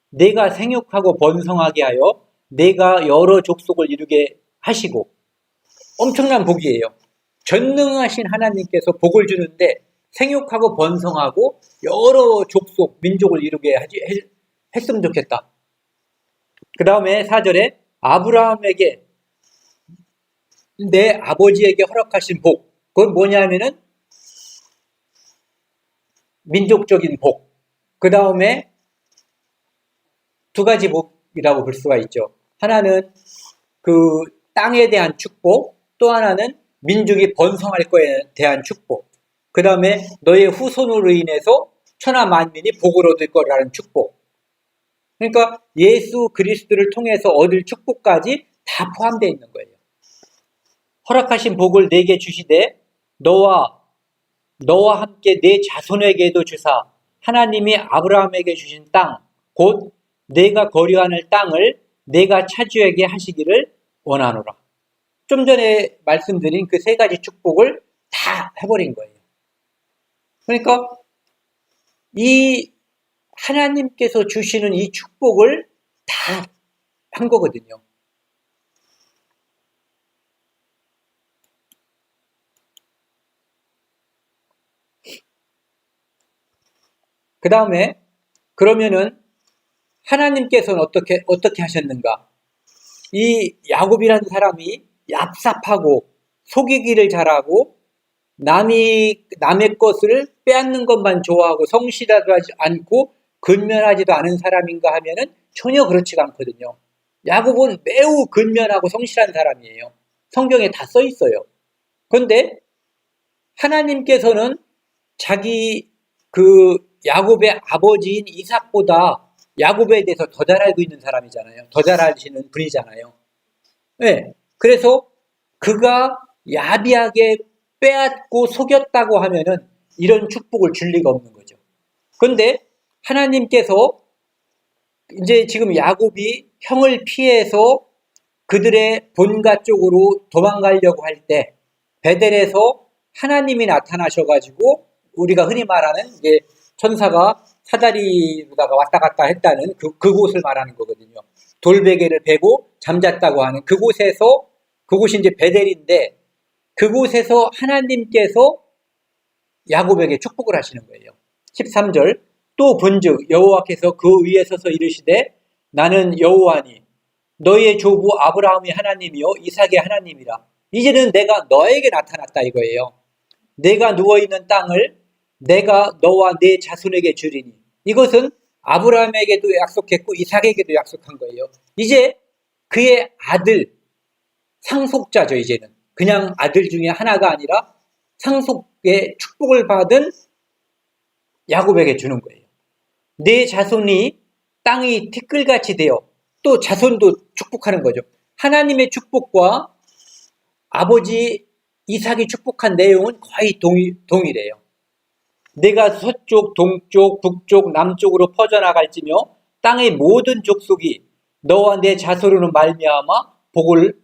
내가 생육하고 번성하게 하여 내가 여러 족속을 이루게 하시고 엄청난 복이에요. 전능하신 하나님께서 복을 주는데 생육하고 번성하고 여러 족속, 민족을 이루게 했으면 좋겠다. 그 다음에 4절에 아브라함에게 내 아버지에게 허락하신 복 그건 뭐냐면은 민족적인 복. 그 다음에 두 가지 복이라고 볼 수가 있죠. 하나는 그 땅에 대한 축복, 또 하나는 민족이 번성할 거에 대한 축복. 그 다음에 너의 후손으로 인해서 천하 만민이 복을 얻을 거라는 축복. 그러니까 예수 그리스도를 통해서 얻을 축복까지 다 포함되어 있는 거예요. 허락하신 복을 내게 주시되 너와 함께 내 자손에게도 주사 하나님이 아브라함에게 주신 땅, 곧 내가 거류하는 땅을 내가 차지하게 하시기를 원하노라. 좀 전에 말씀드린 그 세 가지 축복을 다 해버린 거예요. 그러니까 이 하나님께서 주시는 이 축복을 다 한 거거든요. 그 다음에 그러면은 하나님께서는 어떻게 하셨는가? 이 야곱이라는 사람이 얍삽하고 속이기를 잘하고 남의 것을 빼앗는 것만 좋아하고 성실하지 않고 근면하지도 않은 사람인가 하면은 전혀 그렇지가 않거든요. 야곱은 매우 근면하고 성실한 사람이에요. 성경에 다 써 있어요. 그런데 하나님께서는 자기 그 야곱의 아버지인 이삭보다 야곱에 대해서 더 잘 알고 있는 사람이잖아요. 더 잘 아시는 분이잖아요. 네. 그래서 그가 야비하게 빼앗고 속였다고 하면은 이런 축복을 줄 리가 없는 거죠. 그런데 하나님께서 이제 지금 야곱이 형을 피해서 그들의 본가 쪽으로 도망가려고 할 때 베델에서 하나님이 나타나셔가지고 우리가 흔히 말하는 이제 천사가 사다리로다가 왔다 갔다 했다는 그곳을 말하는 거거든요. 돌베개를 베고 잠잤다고 하는 그곳이 이제 베델인데 그곳에서 하나님께서 야곱에게 축복을 하시는 거예요. 13절 또 본즉 여호와께서 그 위에 서서 이르시되 나는 여호와니 너희의 조부 아브라함의 하나님이요 이삭의 하나님이라. 이제는 내가 너에게 나타났다 이거예요. 내가 누워있는 땅을 내가 너와 내 자손에게 주리니. 이것은 아브라함에게도 약속했고 이삭에게도 약속한 거예요. 이제 그의 아들 상속자죠. 이제는 그냥 아들 중에 하나가 아니라 상속의 축복을 받은 야곱에게 주는 거예요. 내 자손이 땅이 티끌같이 되어 또 자손도 축복하는 거죠. 하나님의 축복과 아버지 이삭이 축복한 내용은 거의 동일해요. 내가 서쪽, 동쪽, 북쪽, 남쪽으로 퍼져나갈지며 땅의 모든 족속이 너와 내 자손으로 말미암아 복을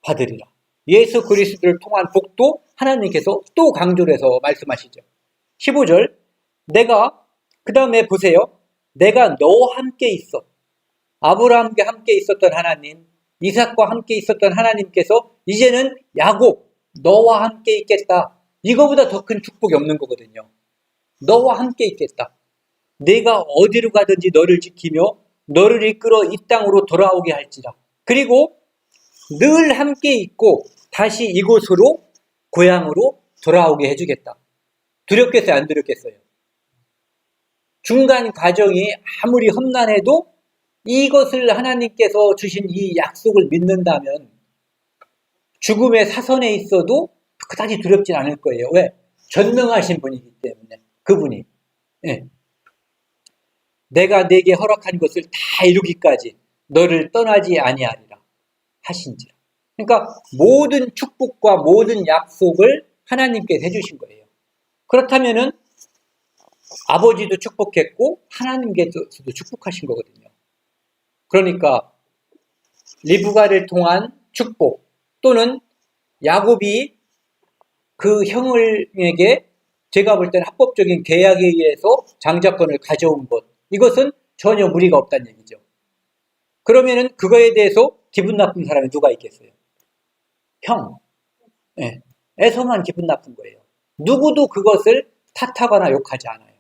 받으리라. 예수 그리스도를 통한 복도 하나님께서 또 강조를 해서 말씀하시죠. 15절 그 다음에 보세요. 내가 너와 함께 있어. 아브라함과 함께 있었던 하나님, 이삭과 함께 있었던 하나님께서 이제는 야곱 너와 함께 있겠다. 이거보다 더 큰 축복이 없는 거거든요. 너와 함께 있겠다. 내가 어디로 가든지 너를 지키며 너를 이끌어 이 땅으로 돌아오게 할지라. 그리고 늘 함께 있고 다시 이곳으로 고향으로 돌아오게 해주겠다. 두렵겠어요? 안 두렵겠어요? 중간 과정이 아무리 험난해도 이것을 하나님께서 주신 이 약속을 믿는다면 죽음의 사선에 있어도 그다지 두렵진 않을 거예요. 왜? 전능하신 분이기 때문에. 그분이. 예. 내가 네게 허락한 것을 다 이루기까지 너를 떠나지 아니하리라 하신지라. 그러니까 모든 축복과 모든 약속을 하나님께서 해주신 거예요. 그렇다면은 아버지도 축복했고 하나님께서도 축복하신 거거든요. 그러니까 리브가를 통한 축복 또는 야곱이 그 형에게 제가 볼 때는 합법적인 계약에 의해서 장자권을 가져온 것, 이것은 전혀 무리가 없다는 얘기죠. 그러면은 그거에 대해서 기분 나쁜 사람이 누가 있겠어요? 형. 예. 에서만 기분 나쁜 거예요. 누구도 그것을 탓하거나 욕하지 않아요.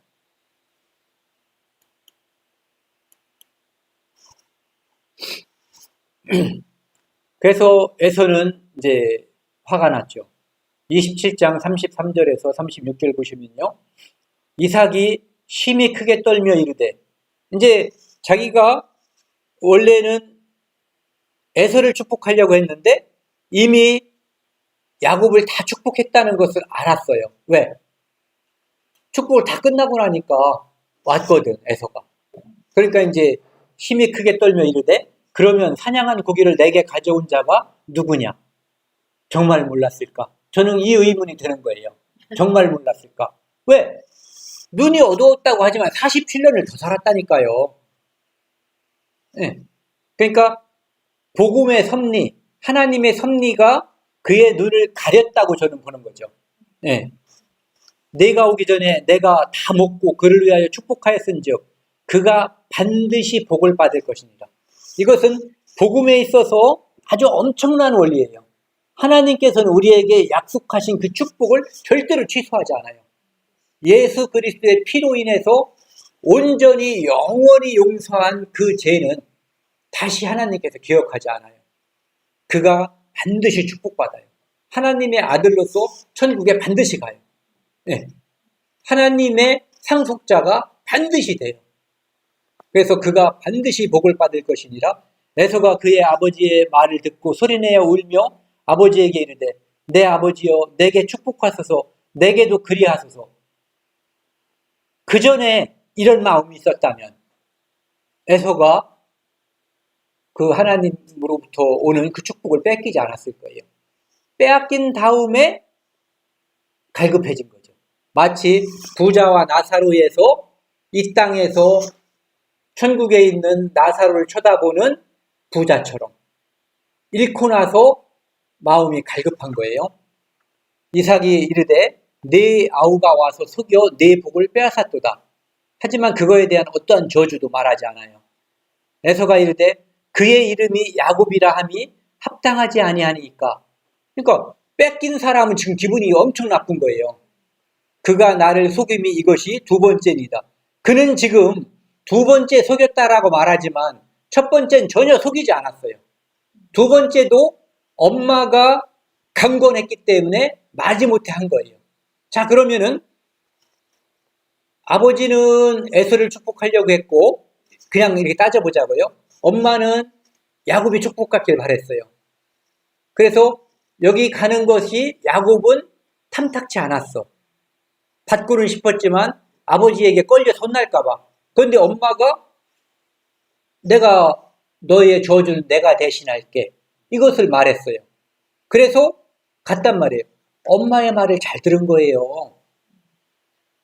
그래서 에서는 이제 화가 났죠. 27장 33절에서 36절 보시면요. 이삭이 심히 크게 떨며 이르되, 이제 자기가 원래는 에서를 축복하려고 했는데 이미 야곱을 다 축복했다는 것을 알았어요. 왜? 축복을 다 끝나고 나니까 왔거든, 에서가. 그러니까 이제 힘이 크게 떨며 이르되, 그러면 사냥한 고기를 내게 가져온 자가 누구냐? 정말 몰랐을까? 저는 이 의문이 드는 거예요. 정말 몰랐을까? 왜? 눈이 어두웠다고 하지만 47년을 더 살았다니까요. 네. 그러니까 복음의 섭리, 하나님의 섭리가 그의 눈을 가렸다고 저는 보는 거죠. 네. 내가 오기 전에 내가 다 먹고 그를 위하여 축복하였은즉 그가 반드시 복을 받을 것입니다. 이것은 복음에 있어서 아주 엄청난 원리예요. 하나님께서는 우리에게 약속하신 그 축복을 절대로 취소하지 않아요. 예수 그리스도의 피로 인해서 온전히 영원히 용서한 그 죄는 다시 하나님께서 기억하지 않아요. 그가 반드시 축복받아요. 하나님의 아들로서 천국에 반드시 가요. 네. 하나님의 상속자가 반드시 돼요. 그래서 그가 반드시 복을 받을 것이니라. 에서가 그의 아버지의 말을 듣고 소리내어 울며 아버지에게 이르되, 내 아버지여 내게 축복하소서, 내게도 그리하소서. 그 전에 이런 마음이 있었다면 에서가 그 하나님으로부터 오는 그 축복을 뺏기지 않았을 거예요. 빼앗긴 다음에 갈급해진 거죠. 마치 부자와 나사로에서 이 땅에서 천국에 있는 나사로를 쳐다보는 부자처럼 잃고 나서 마음이 갈급한 거예요. 이삭이 이르되 네 아우가 와서 속여 네 복을 빼앗았도다. 하지만 그거에 대한 어떠한 저주도 말하지 않아요. 에서가 이르되 그의 이름이 야곱이라 함이 합당하지 아니하니까. 그러니까 뺏긴 사람은 지금 기분이 엄청 나쁜 거예요. 그가 나를 속임이 이것이 두 번째니다. 그는 지금 두 번째 속였다라고 말하지만 첫 번째는 전혀 속이지 않았어요. 두 번째도 엄마가 강권했기 때문에 마지못해 한 거예요. 자, 그러면은 아버지는 에서를 축복하려고 했고 그냥 이렇게 따져보자고요. 엄마는 야곱이 축복받길 바랬어요. 그래서 여기 가는 것이 야곱은 탐탁치 않았어. 받고는 싶었지만 아버지에게 걸려 혼날까봐. 그런데 엄마가 내가 너의 저주는 내가 대신할게. 이것을 말했어요. 그래서 갔단 말이에요. 엄마의 말을 잘 들은 거예요.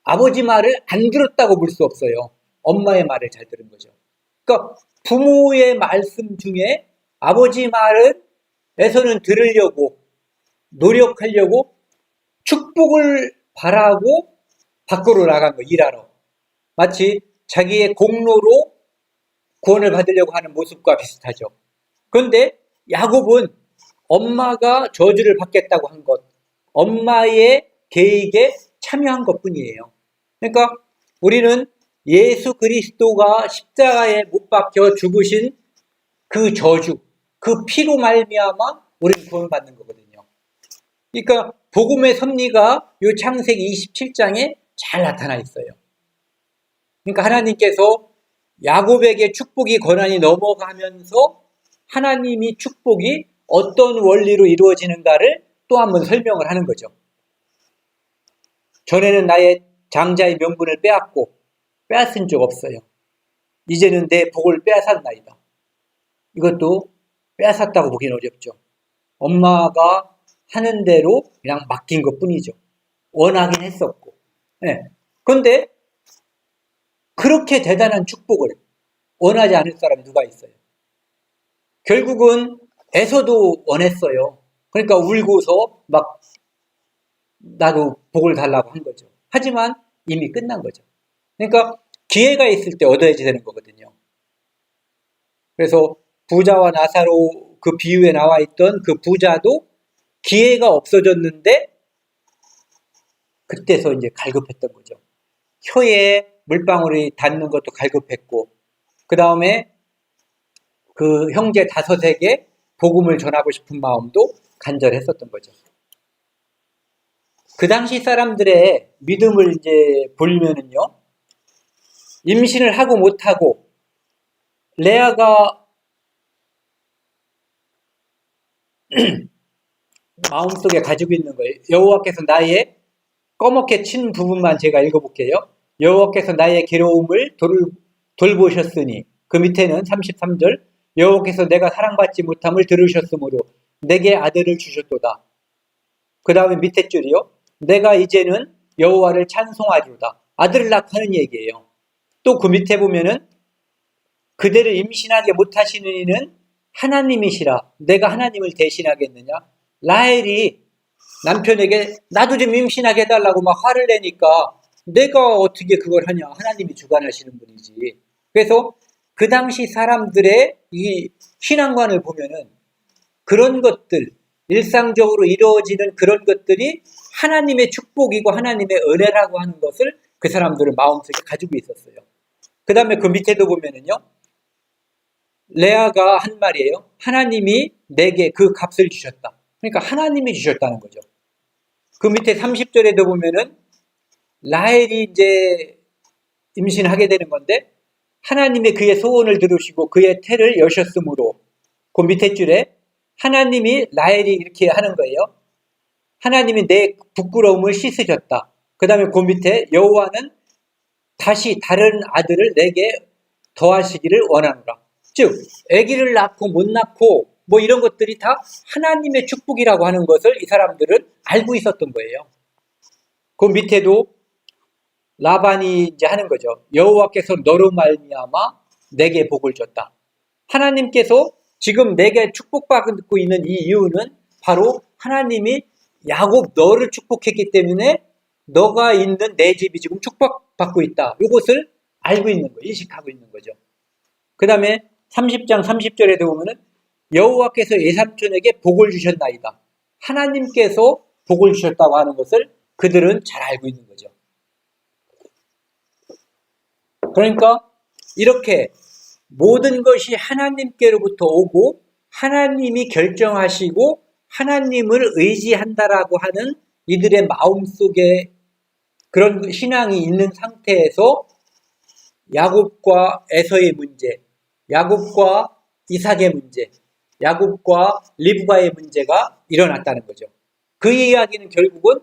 아버지 말을 안 들었다고 볼 수 없어요. 엄마의 말을 잘 들은 거죠. 그러니까 부모의 말씀 중에 아버지 말은 에서는 들으려고 노력하려고 축복을 바라고 밖으로 나간 거, 일하러. 마치 자기의 공로로 구원을 받으려고 하는 모습과 비슷하죠. 그런데 야곱은 엄마가 저주를 받겠다고 한 것, 엄마의 계획에 참여한 것뿐이에요. 그러니까 우리는 예수 그리스도가 십자가에 못 박혀 죽으신 그 저주, 그 피로 말미암아 우리는 구원을 받는 거거든요. 그러니까 복음의 섭리가 이 창세기 27장에 잘 나타나 있어요. 그러니까 하나님께서 야곱에게 축복이 고난이 넘어가면서 하나님이 축복이 어떤 원리로 이루어지는가를 또 한번 설명을 하는 거죠. 전에는 나의 장자의 명분을 빼앗은 적 없어요. 이제는 내 복을 빼앗았나이다. 이것도 빼앗았다고 보기는 어렵죠. 엄마가 하는 대로 그냥 맡긴 것 뿐이죠. 원하긴 했었고. 네. 그런데 그렇게 대단한 축복을 원하지 않을 사람이 누가 있어요? 결국은 에서도 원했어요. 그러니까 울고서 막 나도 복을 달라고 한 거죠. 하지만 이미 끝난 거죠. 그러니까 기회가 있을 때 얻어야지 되는 거거든요. 그래서 부자와 나사로 그 비유에 나와 있던 그 부자도 기회가 없어졌는데 그때서 이제 갈급했던 거죠. 혀에 물방울이 닿는 것도 갈급했고, 그 다음에 그 형제 5에게 복음을 전하고 싶은 마음도 간절했었던 거죠. 그 당시 사람들의 믿음을 이제 보면은요, 임신을 하고 못하고, 레아가 마음속에 가지고 있는 거예요. 여호와께서 나의 꺼멓게 친 부분만 제가 읽어볼게요. 여호와께서 나의 괴로움을 돌보셨으니, 그 밑에는 33절, 여호와께서 내가 사랑받지 못함을 들으셨으므로 내게 아들을 주셨도다. 그 다음에 밑에 줄이요. 내가 이제는 여호와를 찬송하리로다. 아들을 낳고 하는 얘기예요. 또 그 밑에 보면은 그대를 임신하게 못하시는 이는 하나님이시라. 내가 하나님을 대신하겠느냐? 라헬이 남편에게 나도 좀 임신하게 해달라고 막 화를 내니까 내가 어떻게 그걸 하냐. 하나님이 주관하시는 분이지. 그래서 그 당시 사람들의 이 신앙관을 보면은 그런 것들, 일상적으로 이루어지는 그런 것들이 하나님의 축복이고 하나님의 은혜라고 하는 것을 그 사람들은 마음속에 가지고 있었어요. 그 다음에 그 밑에도 보면은요, 레아가 한 말이에요. 하나님이 내게 그 값을 주셨다. 그러니까 하나님이 주셨다는 거죠. 그 밑에 30절에도 보면은 라헬이 이제 임신하게 되는 건데 하나님이 그의 소원을 들으시고 그의 태를 여셨으므로 그 밑에 줄에 하나님이 라헬이 이렇게 하는 거예요. 하나님이 내 부끄러움을 씻으셨다. 그 다음에 그 밑에 여호와는 다시 다른 아들을 내게 더하시기를 원하노라. 즉 아기를 낳고 못 낳고 뭐 이런 것들이 다 하나님의 축복이라고 하는 것을 이 사람들은 알고 있었던 거예요. 그 밑에도 라반이 이제 하는 거죠. 여호와께서 너로 말미암아 내게 복을 줬다. 하나님께서 지금 내게 축복받고 있는 이 이유는 바로 하나님이 야곱 너를 축복했기 때문에 너가 있는 내 집이 지금 축복받고 있다. 이것을 알고 있는 거예요. 인식하고 있는 거죠. 그 다음에 30장 30절에도 보면은 여호와께서 예삼촌에게 복을 주셨나이다. 하나님께서 복을 주셨다고 하는 것을 그들은 잘 알고 있는 거죠. 그러니까 이렇게 모든 것이 하나님께로부터 오고 하나님이 결정하시고 하나님을 의지한다라고 하는 이들의 마음속에 그런 신앙이 있는 상태에서 야곱과 에서의 문제, 야곱과 이삭의 문제, 야곱과 리브가의 문제가 일어났다는 거죠. 그 이야기는 결국은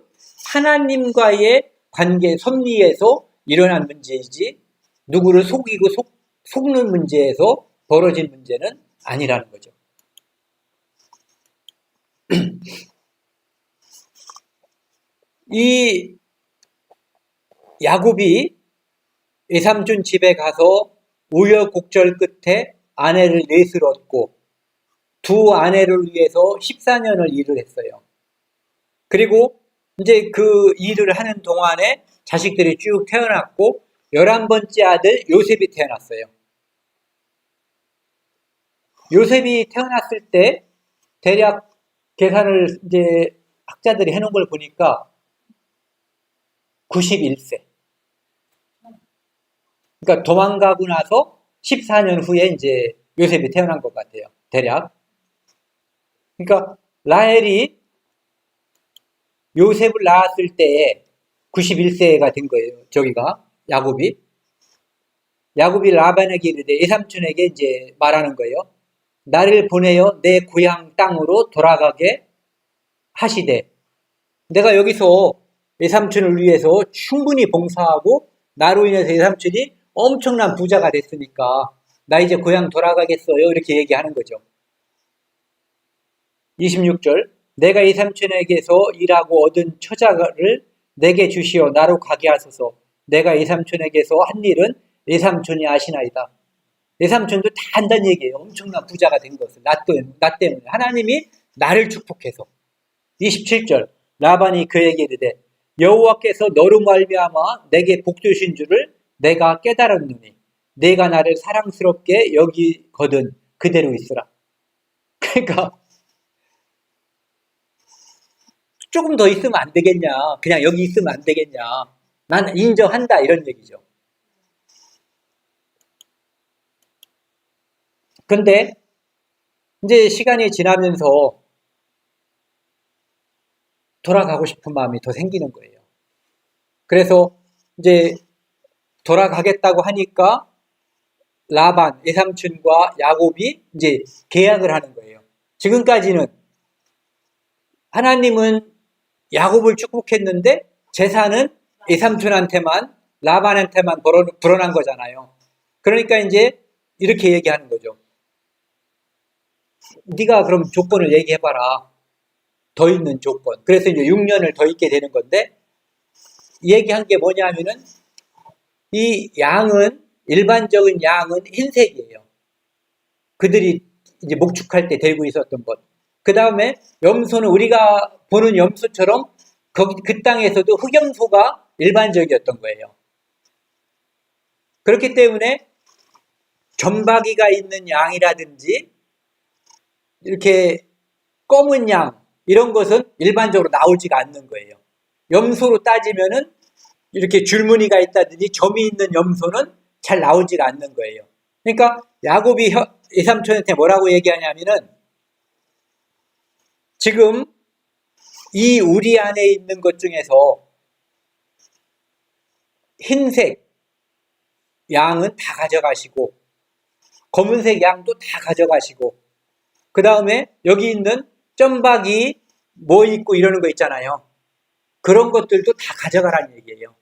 하나님과의 관계 섭리에서 일어난 문제이지 누구를 속이고 속는 문제에서 벌어진 문제는 아니라는 거죠. 이 야곱이 외삼촌 집에 가서 우여곡절 끝에 아내를 넷을 얻고 두 아내를 위해서 14년을 일을 했어요. 그리고 이제 그 일을 하는 동안에 자식들이 쭉 태어났고 11번째 아들 요셉이 태어났어요. 요셉이 태어났을 때 대략 계산을 이제 학자들이 해놓은 걸 보니까 91세. 그러니까 도망가고 나서 14년 후에 이제 요셉이 태어난 것 같아요. 대략. 그러니까 라헬이 요셉을 낳았을 때에 91세가 된 거예요. 저기가 야곱이. 야곱이 라반에게 이르되 외삼촌에게 이제 말하는 거예요. 나를 보내어 내 고향 땅으로 돌아가게 하시되 내가 여기서 외삼촌을 위해서 충분히 봉사하고 나로 인해서 외삼촌이 엄청난 부자가 됐으니까 나 이제 고향 돌아가겠어요. 이렇게 얘기하는 거죠. 26절 내가 외삼촌에게서 일하고 얻은 처자를 내게 주시어 나로 가게 하소서. 내가 외삼촌에게서 한 일은 외삼촌이 아시나이다. 외삼촌도 다 한다는 얘기예요. 엄청난 부자가 된 것을. 나 때문에. 하나님이 나를 축복해서. 27절 라반이 그에게 이르되 여호와께서 너로 말미암아 내게 복 주신 줄을 내가 깨달았노니 내가 나를 사랑스럽게 여기거든 그대로 있으라. 그러니까 조금 더 있으면 안 되겠냐. 그냥 여기 있으면 안 되겠냐. 난 인정한다 이런 얘기죠. 근데 이제 시간이 지나면서 돌아가고 싶은 마음이 더 생기는 거예요. 그래서 이제 돌아가겠다고 하니까 라반, 외삼촌과 야곱이 이제 계약을 하는 거예요. 지금까지는 하나님은 야곱을 축복했는데 재산은 외삼촌한테만 라반한테만 불어난 거잖아요. 그러니까 이제 이렇게 얘기하는 거죠. 네가 그럼 조건을 얘기해봐라. 더 있는 조건. 그래서 이제 6년을 더 있게 되는 건데 얘기한 게 뭐냐면은 이 양은 일반적인 양은 흰색이에요. 그들이 이제 목축할 때 들고 있었던 것. 그 다음에 염소는 우리가 보는 염소처럼 그 땅에서도 흑염소가 일반적이었던 거예요. 그렇기 때문에 점박이가 있는 양이라든지 이렇게 검은 양 이런 것은 일반적으로 나오지가 않는 거예요. 염소로 따지면은 이렇게 줄무늬가 있다든지 점이 있는 염소는 잘 나오지가 않는 거예요. 그러니까 야곱이 외삼촌한테 뭐라고 얘기하냐면은 지금 이 우리 안에 있는 것 중에서 흰색 양은 다 가져가시고 검은색 양도 다 가져가시고 그 다음에 여기 있는 점박이 뭐 있고 이러는 거 있잖아요. 그런 것들도 다 가져가라는 얘기예요.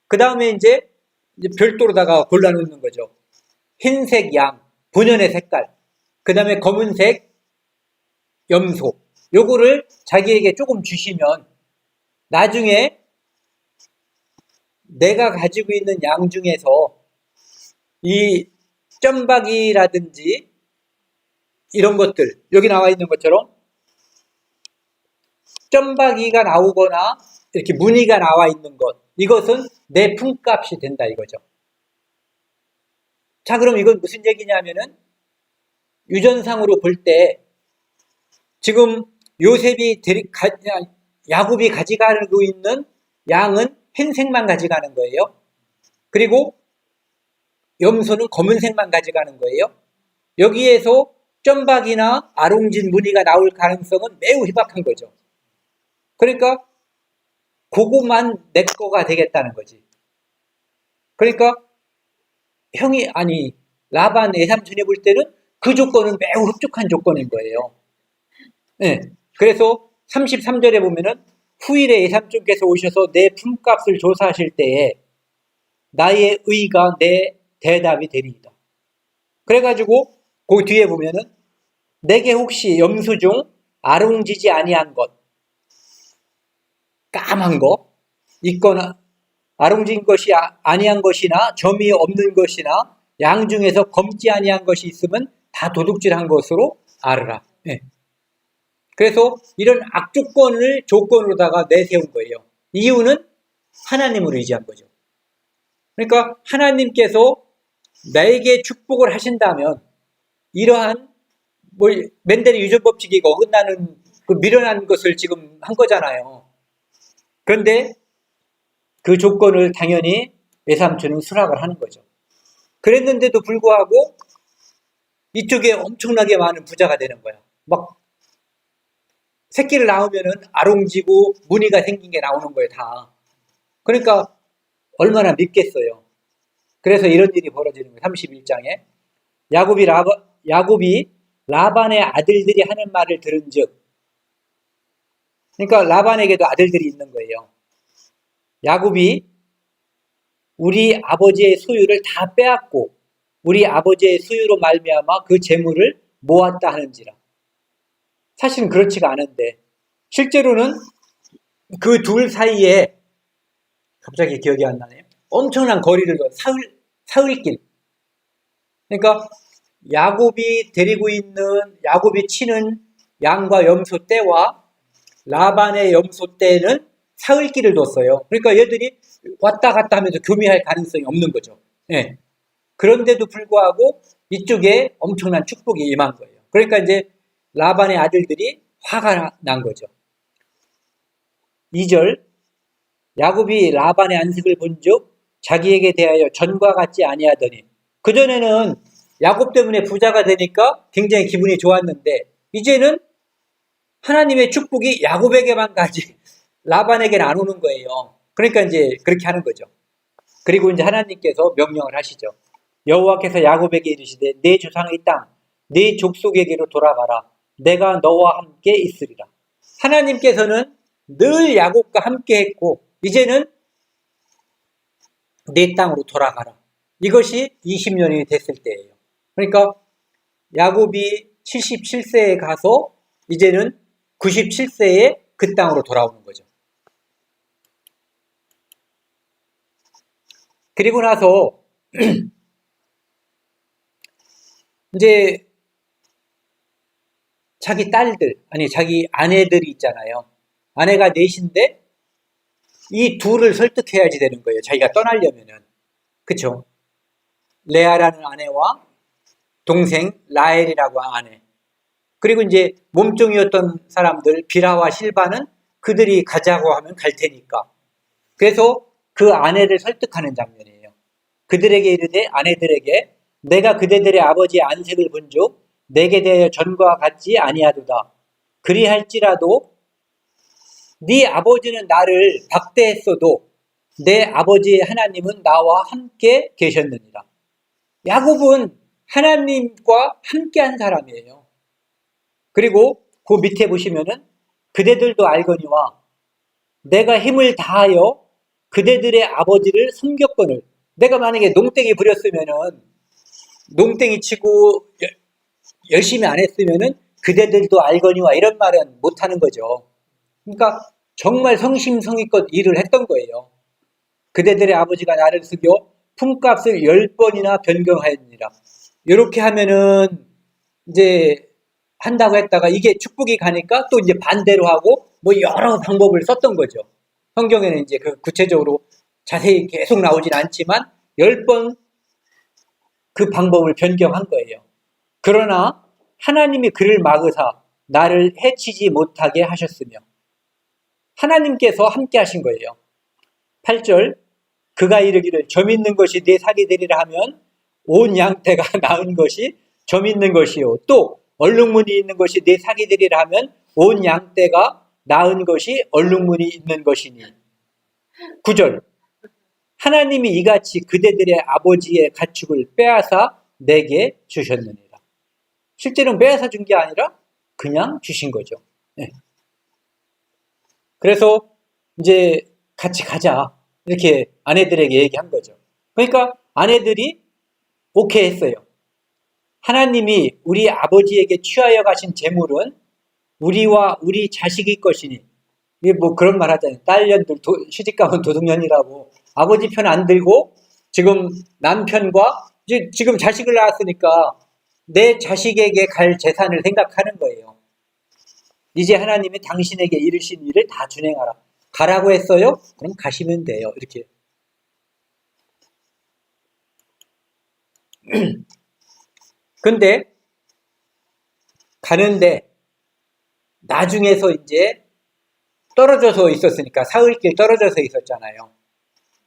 그 다음에 이제 별도로다가 골라놓는 거죠. 흰색 양, 본연의 색깔, 그 다음에 검은색 염소, 요거를 자기에게 조금 주시면 나중에 내가 가지고 있는 양 중에서 이 점박이라든지 이런 것들, 여기 나와 있는 것처럼 점박이가 나오거나 이렇게 무늬가 나와 있는 것, 이것은 내 품값이 된다 이거죠. 자, 그럼 이건 무슨 얘기냐면은 유전상으로 볼 때 지금 요셉이 야곱이 가져가고 있는 양은 흰색만 가져가는 거예요. 그리고 염소는 검은색만 가져가는 거예요. 여기에서 점박이나 아롱진 무늬가 나올 가능성은 매우 희박한 거죠. 그러니까 그것만 내 거가 되겠다는 거지. 그러니까 라반 외삼촌이 볼 때는 그 조건은 매우 흡족한 조건인 거예요. 네. 그래서 33절에 보면은 후일에 외삼촌께서 오셔서 내 품값을 조사하실 때에 나의 의가 내 대답이 되리이다. 그래가지고 그 뒤에 보면은 내게 혹시 염소 중 아롱지지 아니한 것, 까만 거 있거나 아롱진 것이 아니한 것이나 점이 없는 것이나 양 중에서 검지 아니한 것이 있으면 다 도둑질한 것으로 알으라. 네. 그래서 이런 악조건을 조건으로다가 내세운 거예요. 이유는 하나님을 의지한 거죠. 그러니까 하나님께서 나에게 축복을 하신다면 이러한 맨델의 유전법칙이 어긋나는 그 미련한 것을 지금 한 거잖아요. 그런데 그 조건을 당연히 외삼촌은 수락을 하는 거죠. 그랬는데도 불구하고 이쪽에 엄청나게 많은 부자가 되는 거야. 막 새끼를 낳으면은 아롱지고 무늬가 생긴 게 나오는 거예요, 다. 그러니까 얼마나 믿겠어요. 그래서 이런 일이 벌어지는 거예요. 31장에. 야곱이 라반의 아들들이 하는 말을 들은 즉, 그러니까 라반에게도 아들들이 있는 거예요. 야곱이 우리 아버지의 소유를 다 빼앗고 우리 아버지의 소유로 말미암아 그 재물을 모았다 하는지라. 사실은 그렇지가 않은데 실제로는 그 둘 사이에 갑자기 기억이 안 나네요. 엄청난 거리를 둬. 사흘길. 그러니까 야곱이 치는 양과 염소 떼와 라반의 염소 떼는 사흘길을 뒀어요. 그러니까 얘들이 왔다 갔다 하면서 교미할 가능성이 없는 거죠. 예. 그런데도 불구하고 이쪽에 엄청난 축복이 임한 거예요. 그러니까 이제 라반의 아들들이 화가 난 거죠. 2절 야곱이 라반의 안식을 본즉 자기에게 대하여 전과 같지 아니하더니, 그전에는 야곱 때문에 부자가 되니까 굉장히 기분이 좋았는데 이제는 하나님의 축복이 야곱에게만 가지 라반에게는 안 오는 거예요. 그러니까 이제 그렇게 하는 거죠. 그리고 이제 하나님께서 명령을 하시죠. 여호와께서 야곱에게 이르시되 내 조상의 땅, 네 족속에게로 돌아가라. 내가 너와 함께 있으리라. 하나님께서는 늘 야곱과 함께 했고 이제는 내 땅으로 돌아가라. 이것이 20년이 됐을 때예요. 그러니까 야곱이 77세에 가서 이제는 97세에 그 땅으로 돌아오는 거죠. 그리고 나서 이제 자기 딸들, 아니 자기 아내들이 있잖아요. 아내가 넷인데 이 둘을 설득해야지 되는 거예요. 자기가 떠나려면은. 그쵸? 레아라는 아내와 동생 라헬이라고 아내. 그리고 이제 몸종이었던 사람들 비라와 실바는 그들이 가자고 하면 갈 테니까. 그래서 그 아내를 설득하는 장면이에요. 그들에게 이르되 아내들에게 내가 그대들의 아버지의 안색을 본즉 내게 대하여 전과 같지 아니하도다. 그리할지라도 네 아버지는 나를 박대했어도 내 아버지의 하나님은 나와 함께 계셨느니라. 야곱은 하나님과 함께한 사람이에요. 그리고 그 밑에 보시면은 그대들도 알거니와 내가 힘을 다하여 그대들의 아버지를 섬겼거늘. 내가 만약에 농땡이 부렸으면은 농땡이 치고 열심히 안 했으면은 그대들도 알거니와 이런 말은 못 하는 거죠. 그러니까 정말 성심성의껏 일을 했던 거예요. 그대들의 아버지가 나를 속여 품값을 10번이나 변경하였느니라. 이렇게 하면은 이제 한다고 했다가 이게 축복이 가니까 또 이제 반대로 하고 뭐 여러 방법을 썼던 거죠. 성경에는 이제 그 구체적으로 자세히 계속 나오진 않지만 10번 그 방법을 변경한 거예요. 그러나 하나님이 그를 막으사 나를 해치지 못하게 하셨으며 하나님께서 함께 하신 거예요. 8절 그가 이르기를 점 있는 것이 내 사기 되리라 하면 온 양떼가 나은 것이 점 있는 것이요 또 얼룩무늬 있는 것이 내 사기 되리라 하면 온 양떼가 나은 것이 얼룩무늬 있는 것이니. 9절 하나님이 이같이 그대들의 아버지의 가축을 빼앗아 내게 주셨느니라. 실제로는 빼앗아 준 게 아니라 그냥 주신 거죠. 네. 그래서 이제 같이 가자 이렇게 아내들에게 얘기한 거죠. 그러니까 아내들이 오케이 했어요. 하나님이 우리 아버지에게 취하여 가신 재물은 우리와 우리 자식의 것이니, 이게 뭐 그런 말 하잖아요. 딸년들 시집가면 도둑년이라고. 아버지 편 안 들고 지금 남편과 지금 자식을 낳았으니까 내 자식에게 갈 재산을 생각하는 거예요. 이제 하나님이 당신에게 이르신 일을 다 준행하라. 가라고 했어요? 그럼 가시면 돼요. 이렇게. 근데 가는데 나중에서 이제 떨어져서 있었으니까 사흘길 떨어져서 있었잖아요.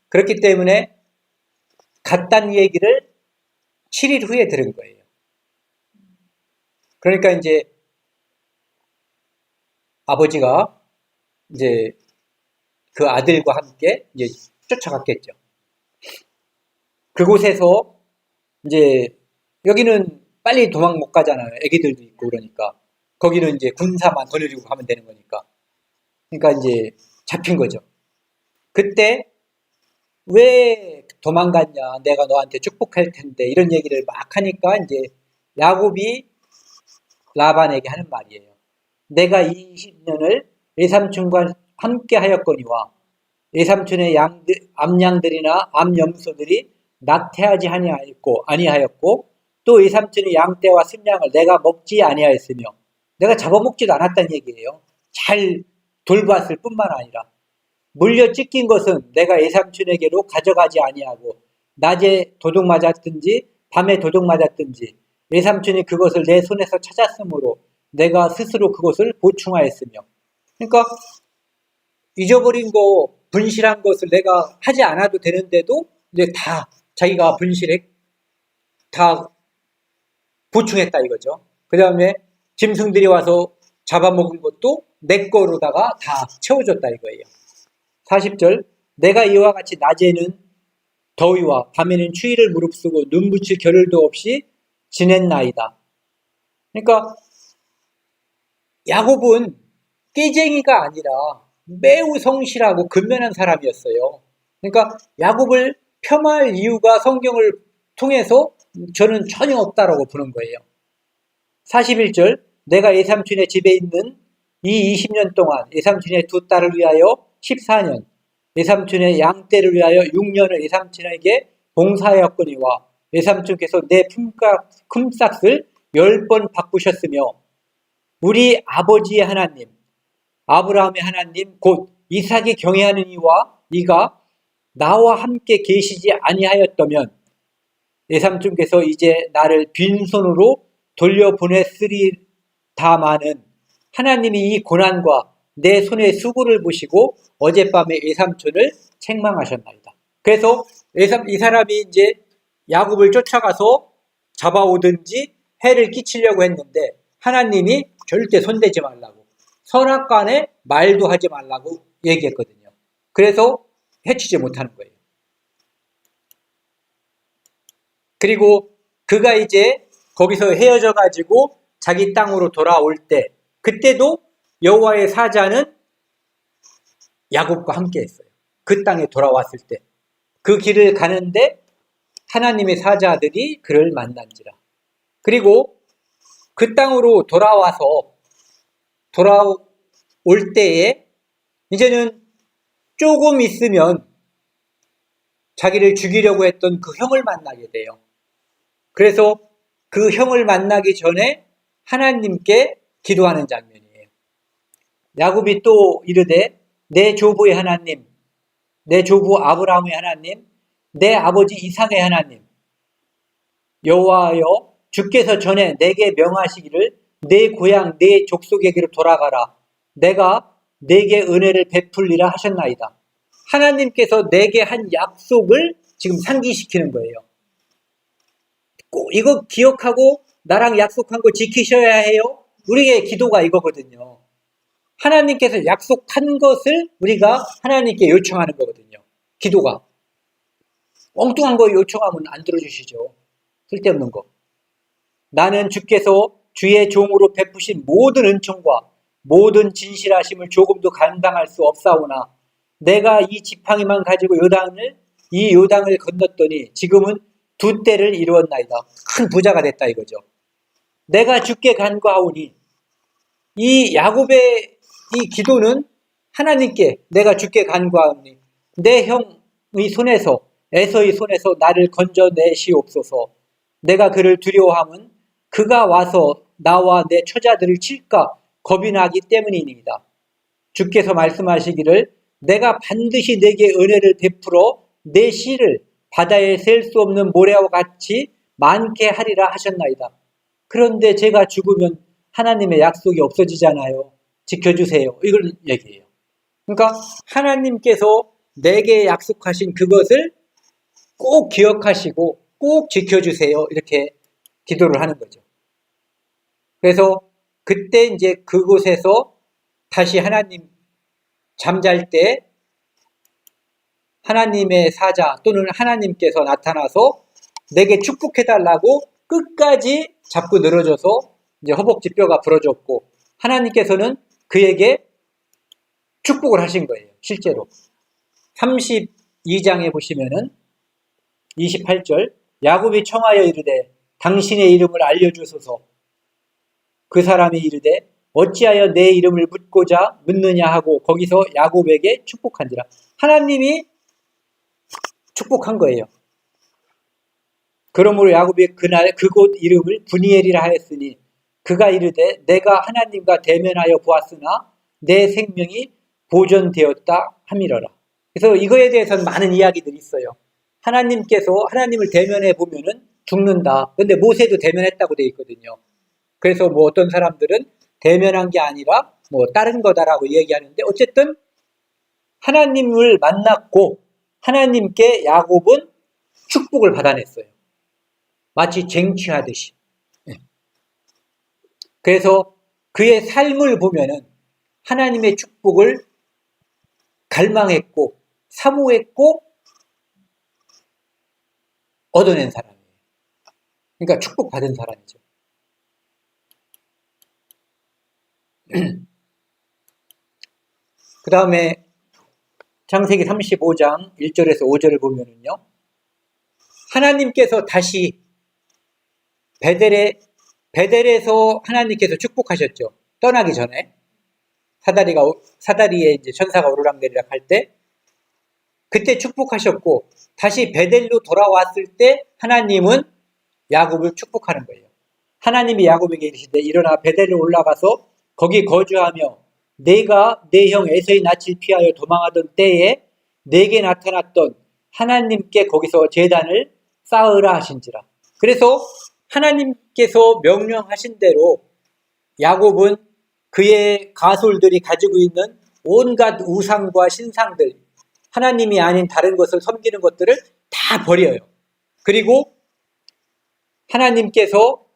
그렇기 때문에 갔다는 얘기를 7일 후에 들은 거예요. 그러니까 이제 아버지가 이제 그 아들과 함께 이제 쫓아갔겠죠. 그곳에서 이제 여기는 빨리 도망 못 가잖아요. 애기들도 있고 그러니까. 거기는 이제 군사만 보내주고 가면 되는 거니까. 그러니까 이제 잡힌 거죠. 그때 왜 도망갔냐? 내가 너한테 축복할 텐데 이런 얘기를 막 하니까 이제 야곱이 라반에게 하는 말이에요. 내가 이 20년을 외삼촌과 함께 하였거니와 외삼촌의 암양들이나 암염소들이 낙태하지 아니하였고 또 외삼촌의 양떼와 순양을 내가 먹지 아니하였으며 내가 잡아먹지도 않았다는 얘기예요. 잘 돌봤을 뿐만 아니라 물려 찢긴 것은 내가 외삼촌에게로 가져가지 아니하고 낮에 도둑 맞았든지 밤에 도둑 맞았든지 외삼촌이 그것을 내 손에서 찾았으므로 내가 스스로 그것을 보충하였으며 그러니까 잊어버린 거 분실한 것을 내가 하지 않아도 되는데도 이제 다 자기가 분실해 다 보충했다 이거죠. 그 다음에 짐승들이 와서 잡아먹은 것도 내 거로다가 다 채워줬다 이거예요. 40절 내가 이와 같이 낮에는 더위와 밤에는 추위를 무릅쓰고 눈 붙일 겨를도 없이 지냈나이다. 그러니까 야곱은 깨쟁이가 아니라 매우 성실하고 근면한 사람이었어요. 그러니까 야곱을 폄하할 이유가 성경을 통해서 저는 전혀 없다라고 보는 거예요. 41절 내가 외삼촌의 집에 있는 이 20년 동안 외삼촌의 두 딸을 위하여 14년 외삼촌의 양떼를 위하여 6년을 외삼촌에게 봉사하였거니와 외삼촌께서 내 품삯을 10번 바꾸셨으며 우리 아버지의 하나님 아브라함의 하나님 곧 이삭이 경외하는 이가 나와 함께 계시지 아니하였다면 외삼촌께서 이제 나를 빈손으로 돌려보냈으리다마는 하나님이 이 고난과 내 손의 수고를 보시고 어젯밤에 외삼촌을 책망하셨나이다. 그래서 이 사람이 이제 야곱을 쫓아가서 잡아오든지 해를 끼치려고 했는데 하나님이 절대 손대지 말라고 선악간에 말도 하지 말라고 얘기했거든요. 그래서 해치지 못하는 거예요. 그리고 그가 이제 거기서 헤어져 가지고 자기 땅으로 돌아올 때 그때도 여호와의 사자는 야곱과 함께 했어요. 그 땅에 돌아왔을 때 그 길을 가는데 하나님의 사자들이 그를 만난지라. 그리고 그 땅으로 돌아올 때에 이제는 조금 있으면 자기를 죽이려고 했던 그 형을 만나게 돼요. 그래서 그 형을 만나기 전에 하나님께 기도하는 장면이에요. 야곱이 또 이르되 내 조부의 하나님, 내 조부 아브라함의 하나님, 내 아버지 이삭의 하나님 여호와여 주께서 전에 내게 명하시기를 내 고향 내 족속에게로 돌아가라. 내가 내게 은혜를 베풀리라 하셨나이다. 하나님께서 내게 한 약속을 지금 상기시키는 거예요. 꼭 이거 기억하고 나랑 약속한 거 지키셔야 해요. 우리의 기도가 이거거든요. 하나님께서 약속한 것을 우리가 하나님께 요청하는 거거든요. 기도가. 엉뚱한 거 요청하면 안 들어주시죠. 쓸데없는 거. 나는 주께서 주의 종으로 베푸신 모든 은총과 모든 진실하심을 조금도 감당할 수 없사오나 내가 이 지팡이만 가지고 이 요단을 건넜더니 지금은 두 때를 이루었나이다. 큰 부자가 됐다 이거죠. 내가 주께 간구하오니 이 야곱의 이 기도는 하나님께 내가 주께 간구하오니 내 형의 손에서 에서의 손에서 나를 건져내시옵소서. 내가 그를 두려워함은 그가 와서 나와 내 처자들을 칠까 겁이 나기 때문이니이다. 주께서 말씀하시기를 내가 반드시 내게 은혜를 베풀어 내 씨를 바다에 셀 수 없는 모래와 같이 많게 하리라 하셨나이다. 그런데 제가 죽으면 하나님의 약속이 없어지잖아요. 지켜주세요. 이걸 얘기해요. 그러니까 하나님께서 내게 약속하신 그것을 꼭 기억하시고 꼭 지켜주세요. 이렇게 기도를 하는 거죠. 그래서 그때 이제 그곳에서 다시 하나님 잠잘 때 하나님의 사자 또는 하나님께서 나타나서 내게 축복해달라고 끝까지 잡고 늘어져서 이제 허벅지 뼈가 부러졌고, 하나님께서는 그에게 축복을 하신 거예요. 실제로 32장에 보시면은 28절, 야곱이 청하여 이르되 당신의 이름을 알려주소서. 그 사람이 이르되 어찌하여 내 이름을 묻느냐 하고 거기서 야곱에게 축복한지라. 하나님이 축복한 거예요. 그러므로 야곱이 그날 그곳 이름을 브니엘이라 하였으니 그가 이르되 내가 하나님과 대면하여 보았으나 내 생명이 보존되었다 함이러라. 그래서 이거에 대해서는 많은 이야기들이 있어요. 하나님께서 하나님을 대면해 보면은 죽는다. 근데 모세도 대면했다고 되어 있거든요. 그래서 뭐 어떤 사람들은 대면한 게 아니라 뭐 다른 거다라고 얘기하는데, 어쨌든 하나님을 만났고 하나님께 야곱은 축복을 받아냈어요. 마치 쟁취하듯이. 그래서 그의 삶을 보면은 하나님의 축복을 갈망했고 사모했고 얻어낸 사람이에요. 그러니까 축복받은 사람이죠. 그 다음에 창세기 35장 1절에서 5절을 보면은요, 하나님께서 다시 베델에서 하나님께서 축복하셨죠. 떠나기 전에 사다리에 이제 천사가 오르락내리락 할 때 그때 축복하셨고, 다시 베델로 돌아왔을 때 하나님은 야곱을 축복하는 거예요. 하나님이 야곱에게 이르시되 일어나 베델로 올라가서 거기 거주하며 내가 내 형 에서의 낯을 피하여 도망하던 때에 내게 나타났던 하나님께 거기서 제단을 쌓으라 하신지라. 그래서 하나님께서 명령하신 대로 야곱은 그의 가솔들이 가지고 있는 온갖 우상과 신상들, 하나님이 아닌 다른 것을 섬기는 것들을 다 버려요. 그리고 하나님께서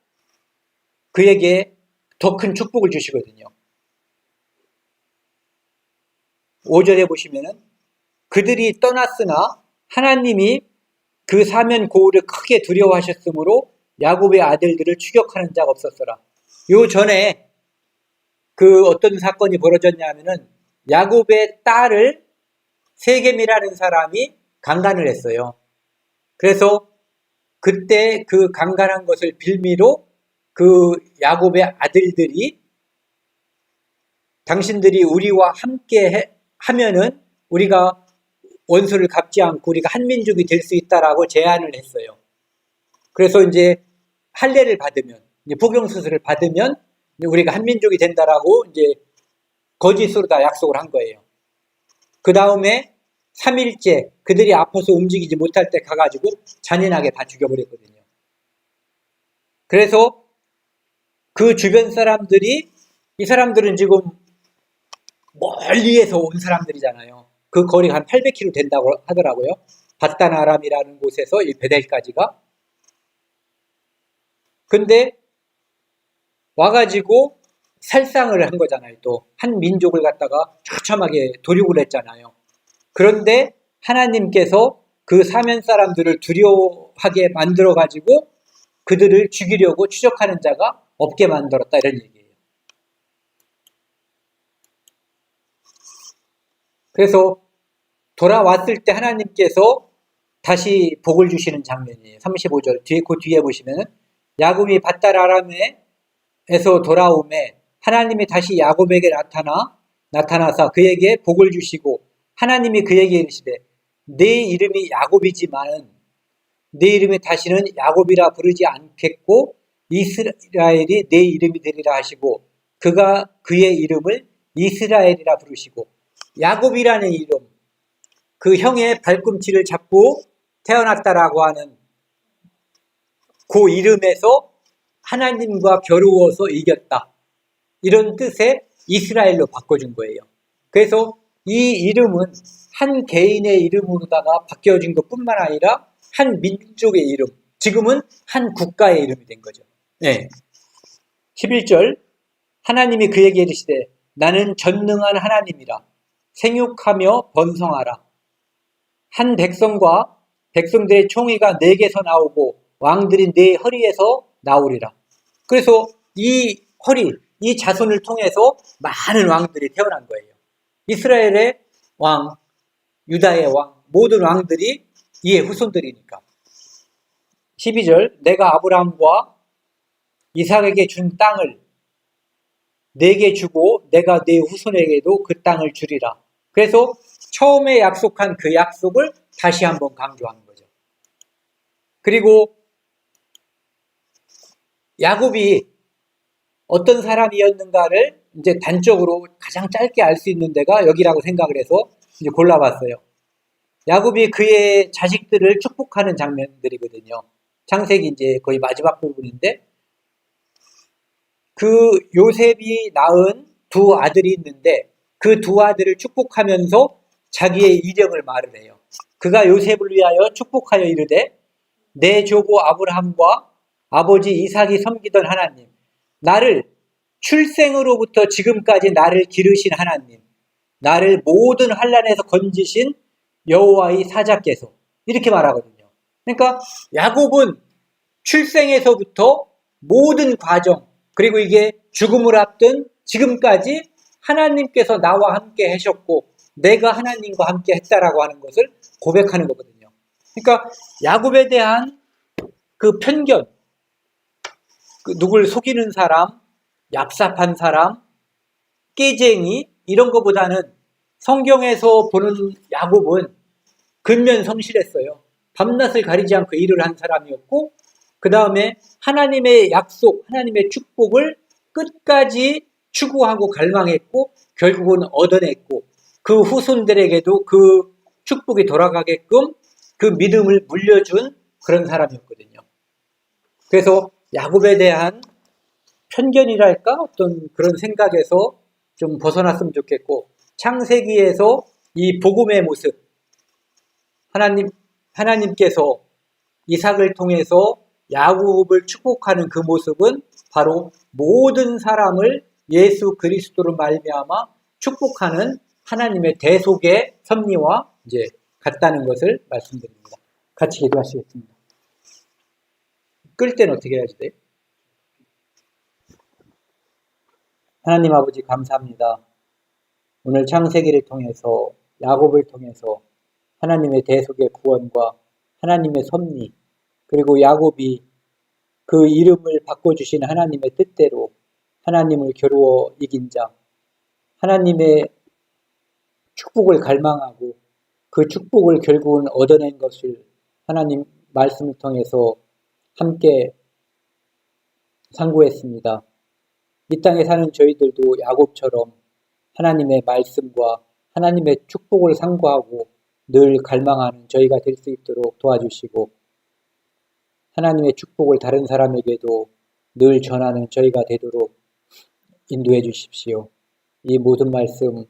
그에게 더 큰 축복을 주시거든요. 5절에 보시면은 그들이 떠났으나 하나님이 그 사면 고울을 크게 두려워하셨으므로 야곱의 아들들을 추격하는 자가 없었더라. 요 전에 그 어떤 사건이 벌어졌냐 하면은 야곱의 딸을 세겜이라는 사람이 강간을 했어요. 그래서 그때 그 강간한 것을 빌미로 그 야곱의 아들들이 당신들이 우리와 함께 하면은 우리가 원수를 갚지 않고 우리가 한 민족이 될 수 있다라고 제안을 했어요. 그래서 이제 할례를 받으면, 이제 복용수술을 받으면 우리가 한 민족이 된다라고 이제 거짓으로 다 약속을 한 거예요. 그 다음에 3일째 그들이 아파서 움직이지 못할 때 가가지고 잔인하게 다 죽여버렸거든요. 그래서 그 주변 사람들이, 이 사람들은 지금 멀리에서 온 사람들이잖아요. 그 거리가 한 800km 된다고 하더라고요. 바단 아람이라는 곳에서 이 베델까지가. 근데 와가지고 살상을 한 거잖아요. 또 한 민족을 갖다가 처참하게 도륙을 했잖아요. 그런데 하나님께서 그 사면 사람들을 두려워하게 만들어가지고 그들을 죽이려고 추적하는 자가 없게 만들었다, 이런 얘기예요. 그래서 돌아왔을 때 하나님께서 다시 복을 주시는 장면이에요. 35절 그 뒤에 보시면 야곱이 밧달 아람에서 돌아오매 하나님이 다시 야곱에게 나타나사 그에게 복을 주시고 하나님이 그에게 이르시되 내 이름이 야곱이지만은 내 이름이 다시는 야곱이라 부르지 않겠고 이스라엘이 내 이름이 되리라 하시고 그가 그의 이름을 이스라엘이라 부르시고, 야곱이라는 이름, 그 형의 발꿈치를 잡고 태어났다라고 하는 그 이름에서 하나님과 겨루어서 이겼다, 이런 뜻의 이스라엘로 바꿔준 거예요. 그래서 이 이름은 한 개인의 이름으로다가 바뀌어진 것뿐만 아니라 한 민족의 이름, 지금은 한 국가의 이름이 된 거죠. 네. 11절 하나님이 그에게 이르시되 나는 전능한 하나님이라 생육하며 번성하라. 한 백성과 백성들의 총의가 내게서 나오고 왕들이 내 허리에서 나오리라. 그래서 이 허리, 이 자손을 통해서 많은 왕들이 태어난 거예요. 이스라엘의 왕, 유다의 왕, 모든 왕들이 이의 후손들이니까. 12절, 내가 아브라함과 이삭에게 준 땅을 내게 주고 내가 네 후손에게도 그 땅을 주리라. 그래서 처음에 약속한 그 약속을 다시 한번 강조하는 거죠. 그리고 야곱이 어떤 사람이었는가를 이제 단적으로 가장 짧게 알 수 있는 데가 여기라고 생각을 해서 이제 골라봤어요. 야곱이 그의 자식들을 축복하는 장면들이거든요. 창세기 이제 거의 마지막 부분인데, 그 요셉이 낳은 두 아들이 있는데 그 두 아들을 축복하면서 자기의 이력을 말을 해요. 그가 요셉을 위하여 축복하여 이르되 내 조부 아브라함과 아버지 이삭이 섬기던 하나님, 나를 출생으로부터 지금까지 나를 기르신 하나님, 나를 모든 환난에서 건지신 여호와의 사자께서, 이렇게 말하거든요. 그러니까 야곱은 출생에서부터 모든 과정, 그리고 이게 죽음을 앞둔 지금까지 하나님께서 나와 함께 하셨고 내가 하나님과 함께 했다라고 하는 것을 고백하는 거거든요. 그러니까 야곱에 대한 그 편견, 그 누굴 속이는 사람, 얍삽한 사람, 깨쟁이, 이런 것보다는 성경에서 보는 야곱은 근면 성실했어요. 밤낮을 가리지 않고 일을 한 사람이었고, 그 다음에 하나님의 약속, 하나님의 축복을 끝까지 추구하고 갈망했고 결국은 얻어냈고, 그 후손들에게도 그 축복이 돌아가게끔 그 믿음을 물려준 그런 사람이었거든요. 그래서 야곱에 대한 편견이랄까? 어떤 그런 생각에서 좀 벗어났으면 좋겠고, 창세기에서 이 복음의 모습, 하나님께서 이삭을 통해서 야곱을 축복하는 그 모습은 바로 모든 사람을 예수 그리스도로 말미암아 축복하는 하나님의 대속의 섭리와 이제 같다는 것을 말씀드립니다. 같이 기도하시겠습니다. 끌 때는 어떻게 해야지 돼요? 하나님 아버지 감사합니다. 오늘 창세기를 통해서 야곱을 통해서 하나님의 대속의 구원과 하나님의 섭리, 그리고 야곱이 그 이름을 바꿔주신 하나님의 뜻대로 하나님을 겨루어 이긴 자, 하나님의 축복을 갈망하고 그 축복을 결국은 얻어낸 것을 하나님 말씀을 통해서 함께 상고했습니다. 이 땅에 사는 저희들도 야곱처럼 하나님의 말씀과 하나님의 축복을 상고하고 늘 갈망하는 저희가 될 수 있도록 도와주시고, 하나님의 축복을 다른 사람에게도 늘 전하는 저희가 되도록 인도해 주십시오. 이 모든 말씀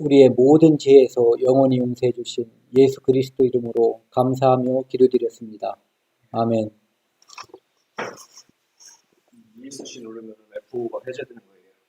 우리의 모든 죄에서 영원히 용서해 주신 예수 그리스도 이름으로 감사하며 기도드렸습니다. 아멘. ESC 누르면 F5가 해제되는 거예요.